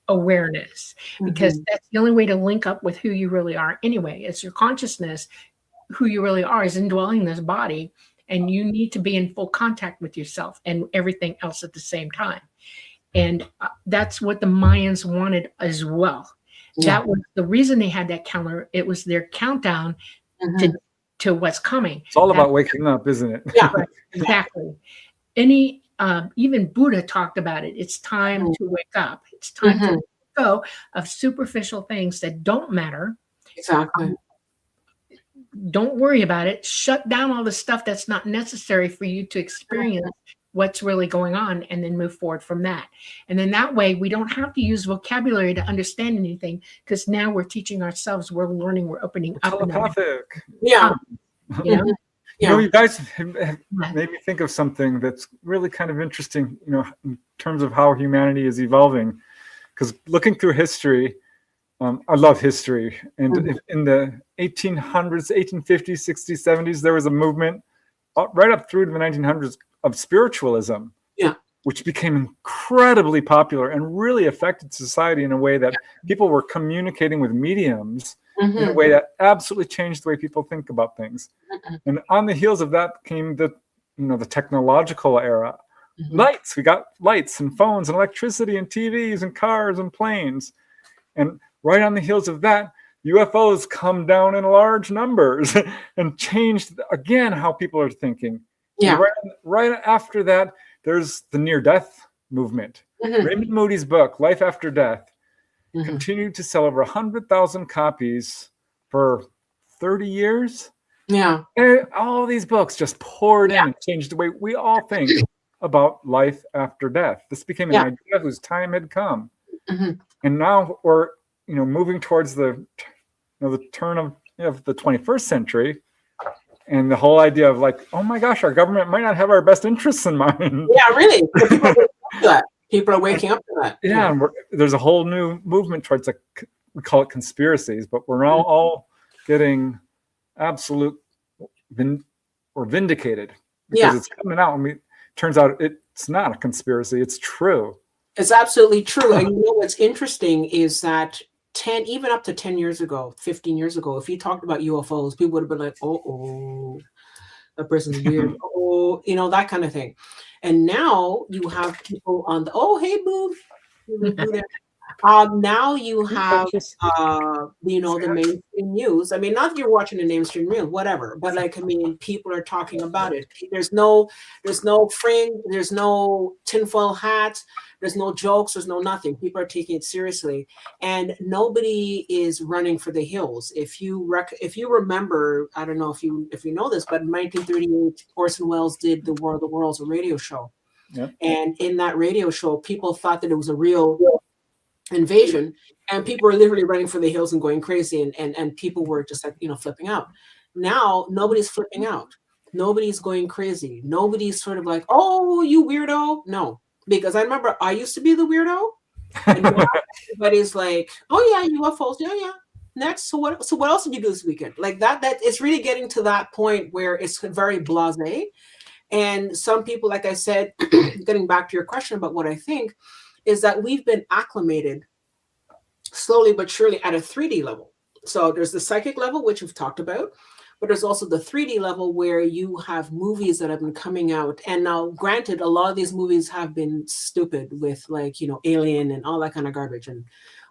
awareness, because that's the only way to link up with who you really are anyway. It's your consciousness. Who you really are is indwelling this body, and you need to be in full contact with yourself and everything else at the same time. And that's what the Mayans wanted as well. That was the reason they had that calendar. It was their countdown to what's coming. It's all about waking up, isn't it? Yeah, right, exactly. Even Buddha talked about it. It's time to wake up. It's time to let go of superficial things that don't matter. Exactly. don't worry about it. Shut down all the stuff that's not necessary for you to experience what's really going on, and then move forward from that. And then that way we don't have to use vocabulary to understand anything, because now we're teaching ourselves, we're learning, we're opening up. Telepathic. Yeah. You know? You know, you guys have made me think of something that's really kind of interesting, you know, in terms of how humanity is evolving. Because looking through history, I love history. And in the 1800s, 1850s, 60s, 70s, there was a movement right up through to the 1900s of spiritualism, which became incredibly popular and really affected society in a way that people were communicating with mediums in a way that absolutely changed the way people think about things. And on the heels of that came the technological era. Lights, we got lights and phones and electricity and TVs and cars and planes. And right on the heels of that, UFOs come down in large numbers and changed again how people are thinking. Yeah. Right after that, there's the near-death movement. Raymond Moody's book, Life After Death, continued to sell over 100,000 copies for 30 years. Yeah. And all these books just poured in and changed the way we all think about life after death. This became an idea whose time had come. And now we're, moving towards the turn of the 21st century. And the whole idea of like, oh my gosh, our government might not have our best interests in mind. Yeah, really. People are waking up to that. Yeah, and there's a whole new movement towards we call it conspiracies, but we're now all getting absolute vindicated because it's coming out. And turns out it's not a conspiracy; it's true. It's absolutely true. And what's interesting is that even up to 10 years ago, 15 years ago, if you talked about UFOs, people would have been like, oh, that person's weird. That kind of thing. And now you have people on the, hey, boo. Now you have, the mainstream news. I mean, not that you're watching the mainstream news, whatever, but people are talking about it. There's no fringe, there's no tinfoil hats, there's no jokes, there's no nothing. People are taking it seriously, and nobody is running for the hills. If you remember, I don't know if you know this, but in 1938, Orson Welles did the War of the Worlds, a radio show. Yeah. And in that radio show, people thought that it was a real invasion, and people were literally running for the hills and going crazy, and people were just flipping out. Now nobody's flipping out, nobody's going crazy, nobody's sort of like, oh, you weirdo. No, because I remember I used to be the weirdo, and now everybody's like, oh yeah, UFOs, yeah. Next, so what else did you do this weekend? Like that it's really getting to that point where it's very blasé. And some people, like I said, getting back to your question about what I think, is that we've been acclimated slowly but surely at a 3D level. So there's the psychic level, which we've talked about, but there's also the 3D level where you have movies that have been coming out. And now, granted, a lot of these movies have been stupid with Alien and all that kind of garbage and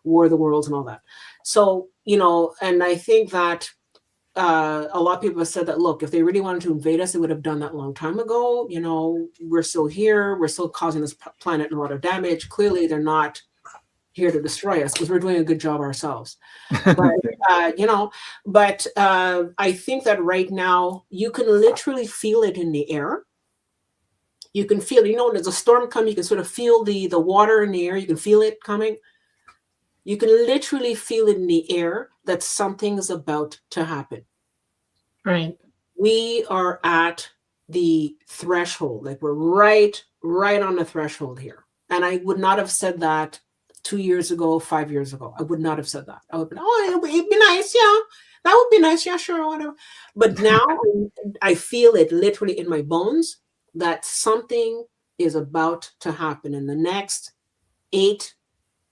War of the Worlds and all that. So, and I think that a lot of people have said that, look, if they really wanted to invade us, they would have done that a long time ago. We're still here. We're still causing this planet a lot of damage. Clearly, they're not here to destroy us because we're doing a good job ourselves. But, I think that right now, you can literally feel it in the air. You can feel, when there's a storm coming, you can sort of feel the water in the air. You can feel it coming. You can literally feel it in the air that something is about to happen. Right. We are at the threshold. Like we're right on the threshold here. And I would not have said that 2 years ago, 5 years ago. I would not have said that. I would be, it'd be nice. Yeah, that would be nice. Yeah, sure, whatever. But now I feel it literally in my bones that something is about to happen in the next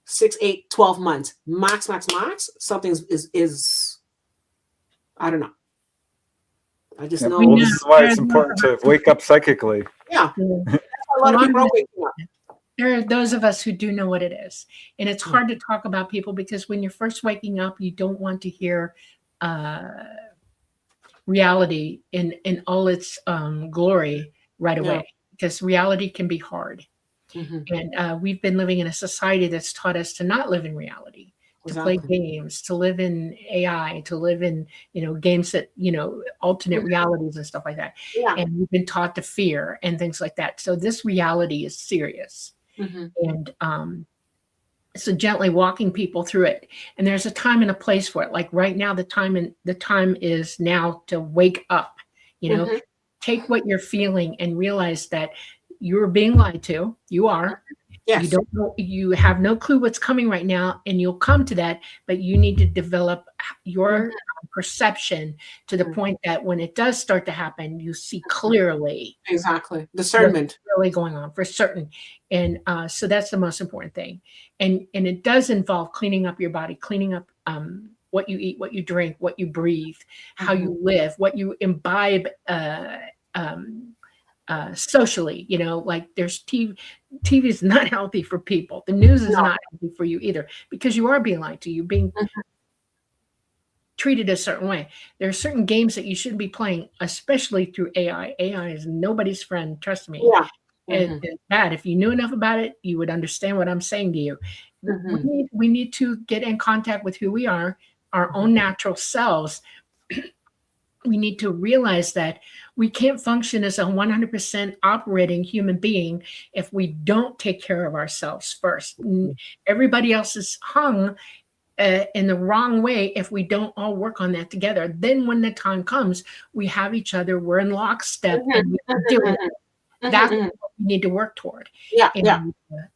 6, 8, 12 months, max, something is I don't know. I just know. Well, this is why it's important to wake up psychically. Yeah. A lot of people are waking up. There are those of us who do know what it is. And it's hard to talk about people because when you're first waking up, you don't want to hear reality in all its glory right away, because reality can be hard. Mm-hmm. And we've been living in a society that's taught us to not live in reality. to play Exactly. games, to live in AI, to live in, games that, alternate realities and stuff like that. Yeah. And we've been taught to fear and things like that. So this reality is serious. And so gently walking people through it. And there's a time and a place for it. Like right now, the time is now to wake up, take what you're feeling and realize that you're being lied to. You are. Yes. You don't know, you have no clue what's coming right now, and you'll come to that, but you need to develop your perception to the point that when it does start to happen, you see clearly. Exactly. Discernment. What's really going on for certain. And so that's the most important thing. And it does involve cleaning up your body, cleaning up what you eat, what you drink, what you breathe, how you live, what you imbibe socially, like there's TV is not healthy for people. The news is not healthy for you either, because you are being lied to, you being treated a certain way. There are certain games that you shouldn't be playing, especially through AI. AI is nobody's friend, trust me. Yeah. It's bad. If you knew enough about it, you would understand what I'm saying to you. We need to get in contact with who we are, our own natural selves. We need to realize that we can't function as a 100% operating human being if we don't take care of ourselves first. Everybody else is hung in the wrong way if we don't all work on that together. Then when the time comes, we have each other, we're in lockstep, and we can do it. That's what we need to work toward.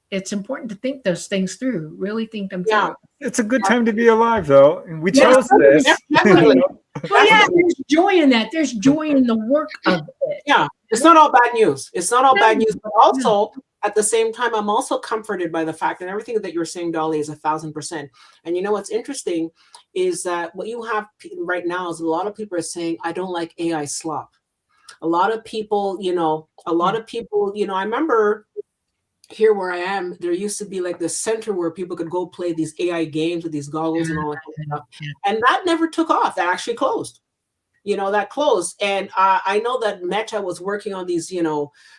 It's important to think those things through, really think them through. It's a good time to be alive, though. And we chose this. Well, there's joy in that. There's joy in the work of it. Yeah, it's not all bad news. It's not all bad news, but also at the same time, I'm also comforted by the fact that everything that you're saying, Dolly, is 1,000%. And what's interesting is that what you have right now is a lot of people are saying, I don't like AI slop. A lot of people, I remember here where I am, there used to be like this center where people could go play these AI games with these goggles and all that kind of stuff. And that never took off. That actually closed. That closed. And I know that Meta was working on these,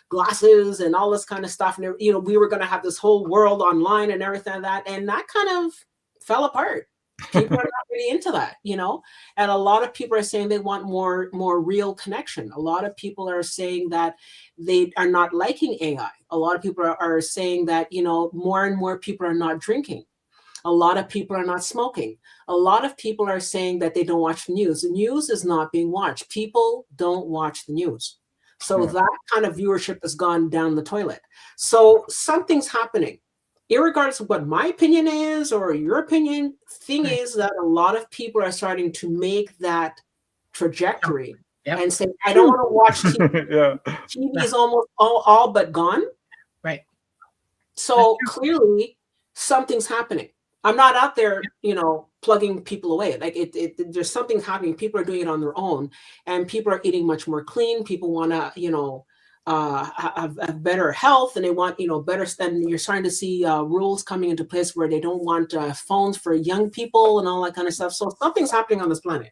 glasses and all this kind of stuff. And, we were going to have this whole world online and everything like that. And that kind of fell apart. People are not really into that, and a lot of people are saying they want more real connection. A lot of people are saying that they are not liking AI. A lot of people are saying that, more and more people are not drinking. A lot of people are not smoking. A lot of people are saying that they don't watch the news. The news is not being watched. People don't watch the news. So that kind of viewership has gone down the toilet. So something's happening. Irregardless of what my opinion is or your opinion, thing is that a lot of people are starting to make that trajectory and say, I don't want to watch TV. TV is almost all but gone. Right. So clearly something's happening. I'm not out there, plugging people away. Like there's something happening. People are doing it on their own, and people are eating much more clean. People want to, have better health, and they want better. And you're starting to see rules coming into place where they don't want phones for young people and all that kind of stuff. So something's happening on this planet.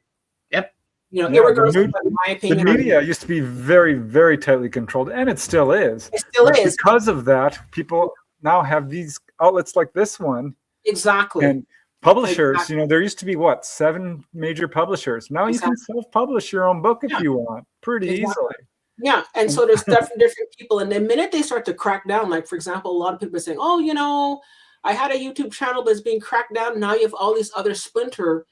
Irregardless of my opinion. The media used to be very, very tightly controlled, and it still is. It still is. Because of that, people now have these outlets like this one. Exactly. And publishers, there used to be 7 major publishers. Now you can self-publish your own book if you want, pretty easily. Yeah, and so there's different people, and the minute they start to crack down, like for example, a lot of people are saying, "Oh, I had a YouTube channel, but it's being cracked down." Now you have all these other splinter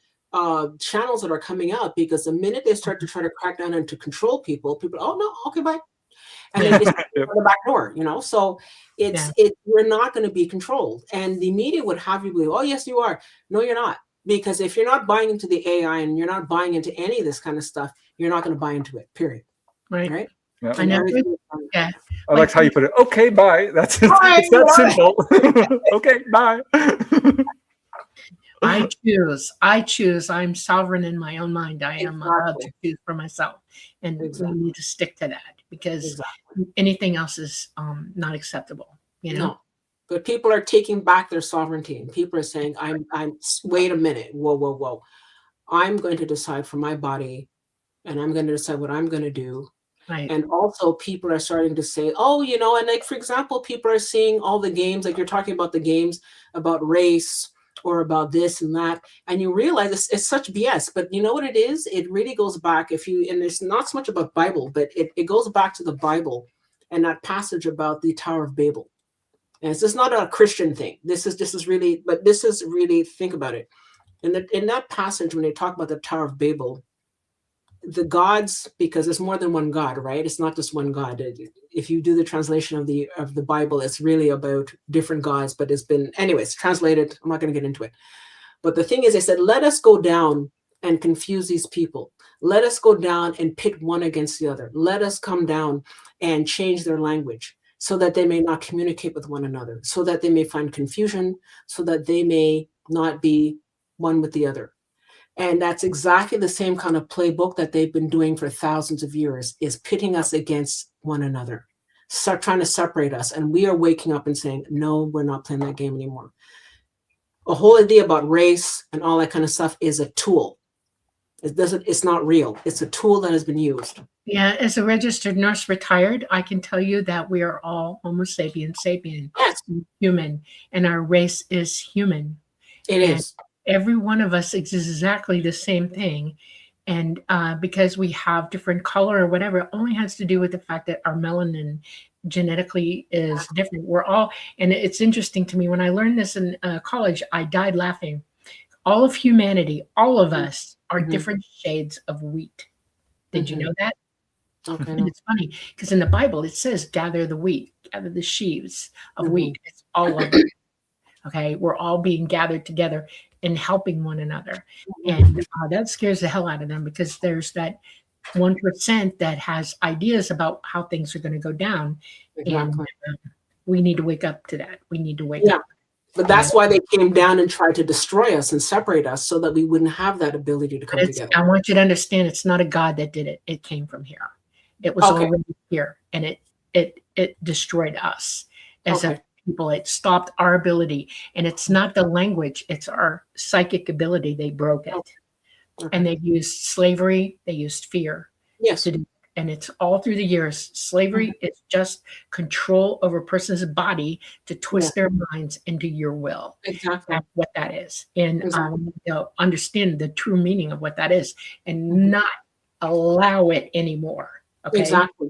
channels that are coming out because the minute they start to try to crack down and to control people, "Oh no, okay, bye," and then they start to go the back door. So we're not going to be controlled, and the media would have you believe, "Oh yes, you are." No, you're not, because if you're not buying into the AI and you're not buying into any of this kind of stuff, you're not going to buy into it. Period. Right. Yeah. I know. I like how you put it. Okay, bye. It's that simple. Okay, bye. I choose. I'm sovereign in my own mind. I am allowed to choose for myself, and we need to stick to that because anything else is not acceptable. No. But people are taking back their sovereignty, and people are saying, "I'm. Wait a minute. Whoa. I'm going to decide for my body, and I'm going to decide what I'm going to do." Right. And also people are starting to say, and like, for example, people are seeing all the games, like you're talking about the games about race or about this and that, and you realize it's such BS. But you know what it is? It really goes back, and it's not so much about Bible, but it goes back to the Bible and that passage about the Tower of Babel. And it's just not a Christian thing. This is really, think about it. In that passage, when they talk about the Tower of Babel, the gods, because there's more than one God, right? It's not just one God. If you do the translation of the Bible, it's really about different gods, but it's been, anyways, translated. I'm not going to get into it. But the thing is, they said, let us go down and confuse these people. Let us go down and pit one against the other. Let us come down and change their language so that they may not communicate with one another, so that they may find confusion, so that they may not be one with the other. And that's exactly the same kind of playbook that they've been doing for thousands of years, is pitting us against one another, start trying to separate us. And we are waking up and saying, no, we're not playing that game anymore. A whole idea about race and all that kind of stuff is a tool. It's not real. It's a tool that has been used. Yeah, as a registered nurse retired, I can tell you that we are all Homo sapiens, yes, human, and our race is human. It is. Every one of us is exactly the same thing. And because we have different color or whatever, it only has to do with the fact that our melanin genetically is different. We're all, and it's interesting to me, when I learned this in college, I died laughing. All of humanity, all of us are different shades of wheat. Did you know that? Okay. And it's funny because in the Bible, it says, gather the wheat, gather the sheaves of wheat. It's all of it. Okay. We're all being gathered together and helping one another. And that scares the hell out of them, because there's that 1% that has ideas about how things are going to go down. Exactly. And we need to wake up to that. We need to wake up. But that's why they came down and tried to destroy us and separate us, so that we wouldn't have that ability to come together. I want you to understand, it's not a God that did it. It came from here. It was already here, and it destroyed us as a people. It stopped our ability, and it's not the language, it's our psychic ability. They broke it. And they used slavery, they used fear. Yes. To do, and it's all through the years. Slavery is just control over a person's body to twist their minds into your will. Exactly. That's what that is. And understand the true meaning of what that is, and not allow it anymore. Okay. Exactly.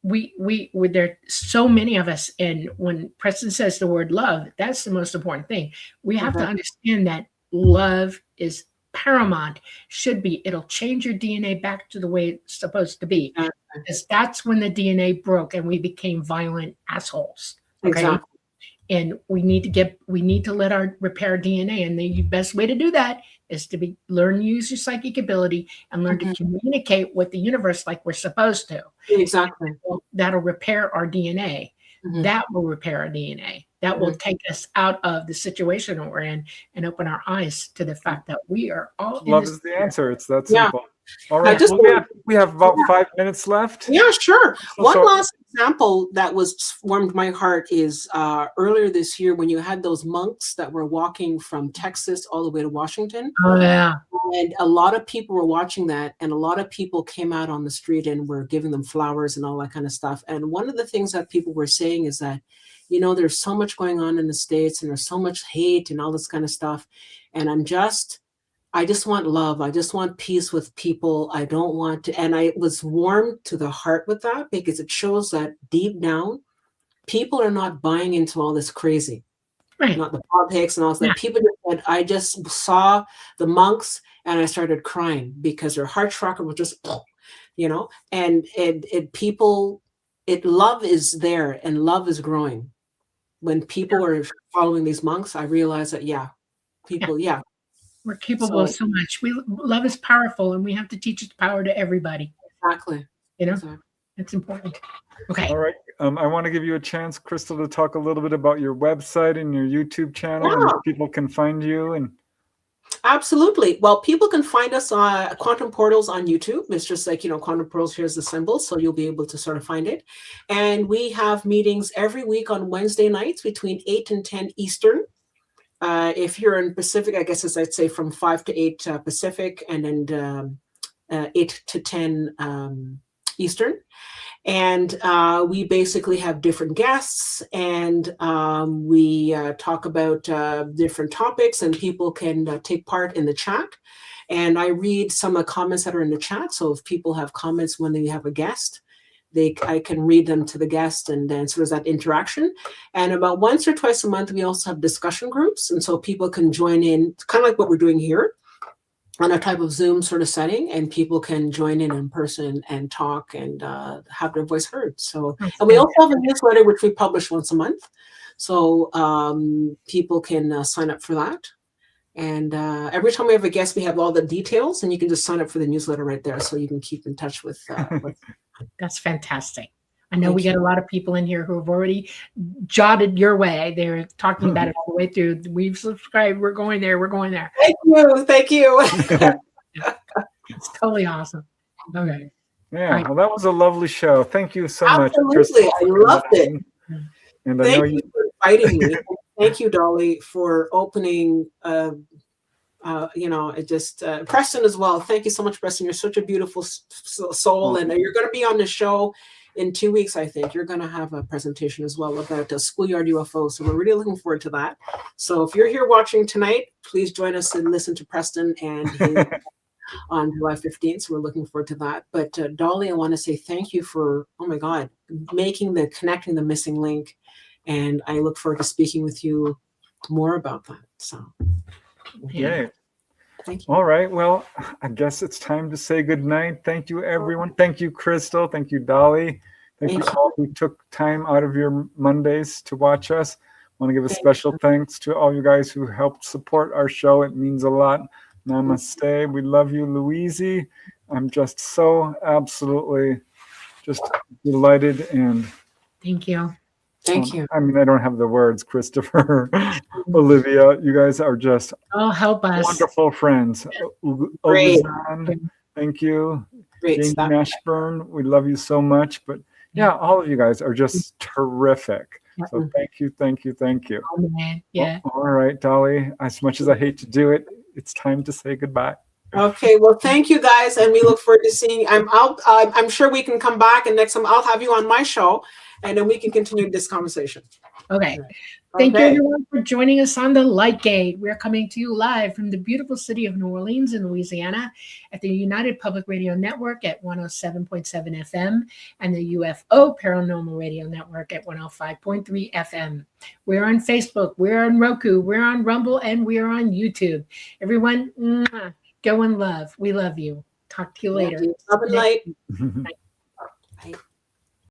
We there so many of us, and when Preston says the word love, that's the most important thing. We have to understand that love is paramount, should be. It'll change your DNA back to the way it's supposed to be. Because that's when the DNA broke and we became violent assholes. Okay. Exactly. And we need to let our repair DNA. And the best way to do that is to learn to use your psychic ability and learn to communicate with the universe like we're supposed to. Exactly. That'll repair our DNA. That will repair our DNA. That will take us out of the situation that we're in and open our eyes to the fact that we are all. Love is the answer. It's that simple. All right. We have about 5 minutes left. Yeah, sure. One last example that warmed my heart is earlier this year, when you had those monks that were walking from Texas all the way to Washington. Oh, yeah. And a lot of people were watching that, and a lot of people came out on the street and were giving them flowers and all that kind of stuff. And one of the things that people were saying is that, there's so much going on in the States, and there's so much hate and all this kind of stuff. And I just want love. I just want peace with people. I don't want to. And I was warmed to the heart with that, because it shows that deep down, people are not buying into all this crazy, not the politics and all that. People just said, I just saw the monks and I started crying, because their heart chakra was just, and love is there, and love is growing. When people are following these monks, I realized that, we're capable of so much. Love is powerful, and we have to teach its power to everybody. Exactly. It's important. Okay. All right. I want to give you a chance, Crystal, to talk a little bit about your website and your YouTube channel, and where people can find you. And absolutely. Well, people can find us on Quantum Portals on YouTube. It's just like, Quantum Portals, here's the symbol. So you'll be able to sort of find it. And we have meetings every week on Wednesday nights between 8 and 10 Eastern. If you're in Pacific, I guess I'd say from 5 to 8 Pacific, and then 8 to 10 Eastern. And we basically have different guests, and we talk about different topics, and people can take part in the chat. And I read some of the comments that are in the chat. So if people have comments when they have a guest, I can read them to the guest, and then so there's that interaction. And about once or twice a month, we also have discussion groups, and so people can join in, kind of like what we're doing here, on a type of Zoom sort of setting, and people can join in person and talk and have their voice heard. So, and we also have a newsletter which we publish once a month, so people can sign up for that. And every time we have a guest, we have all the details, and you can just sign up for the newsletter right there, so you can keep in touch with. That's fantastic. I know we got a lot of people in here who have already jotted your way. They're talking about it all the way through. We've subscribed. We're going there. We're going there. Thank you. Thank you. It's totally awesome. Okay. Yeah. Right. Well, that was a lovely show. Thank you so Absolutely. much, Crystal. I loved it. And Thank I know you for inviting me. Thank you, Dolly, for opening. It just Preston as well. Thank you so much, Preston. You're such a beautiful soul, and you're going to be on the show in 2 weeks. I think you're going to have a presentation as well about schoolyard UFOs. So we're really looking forward to that. So if you're here watching tonight, please join us and listen to Preston and on July 15th. So we're looking forward to that. But Dolly, I want to say thank you for, oh my God, connecting the missing link. And I look forward to speaking with you more about that. So. Yay. Thank you. All right. Well, I guess it's time to say good night. Thank you, everyone. Thank you, Crystal. Thank you, Dolly. Thank you all who took time out of your Mondays to watch us. I want to give a special thanks to all you guys who helped support our show. It means a lot. Namaste. We love you, Louise. I'm just so absolutely just delighted, and thank you. Thank you. I mean, I don't have the words, Christopher, Olivia. You guys are just help us. Wonderful friends. Great. Thank you. Great Jamie stuff. Ashburn, we love you so much. But yeah, all of you guys are just terrific. So thank you, thank you, thank you. Oh, man. Yeah. All right, Dolly, as much as I hate to do it, it's time to say goodbye. Okay, well, thank you guys, and we look forward to seeing. I'm sure we can come back, and next time I'll have you on my show, and then we can continue this conversation. Okay. Thank you, everyone, for joining us on the Light Gate. We're coming to you live from the beautiful city of New Orleans in Louisiana at the United Public Radio Network at 107.7 FM and the UFO Paranormal Radio Network at 105.3 FM. We're on Facebook, we're on Roku, we're on Rumble, and we're on YouTube. Everyone, go in love. We love you. Talk to you later. Love and light. Bye.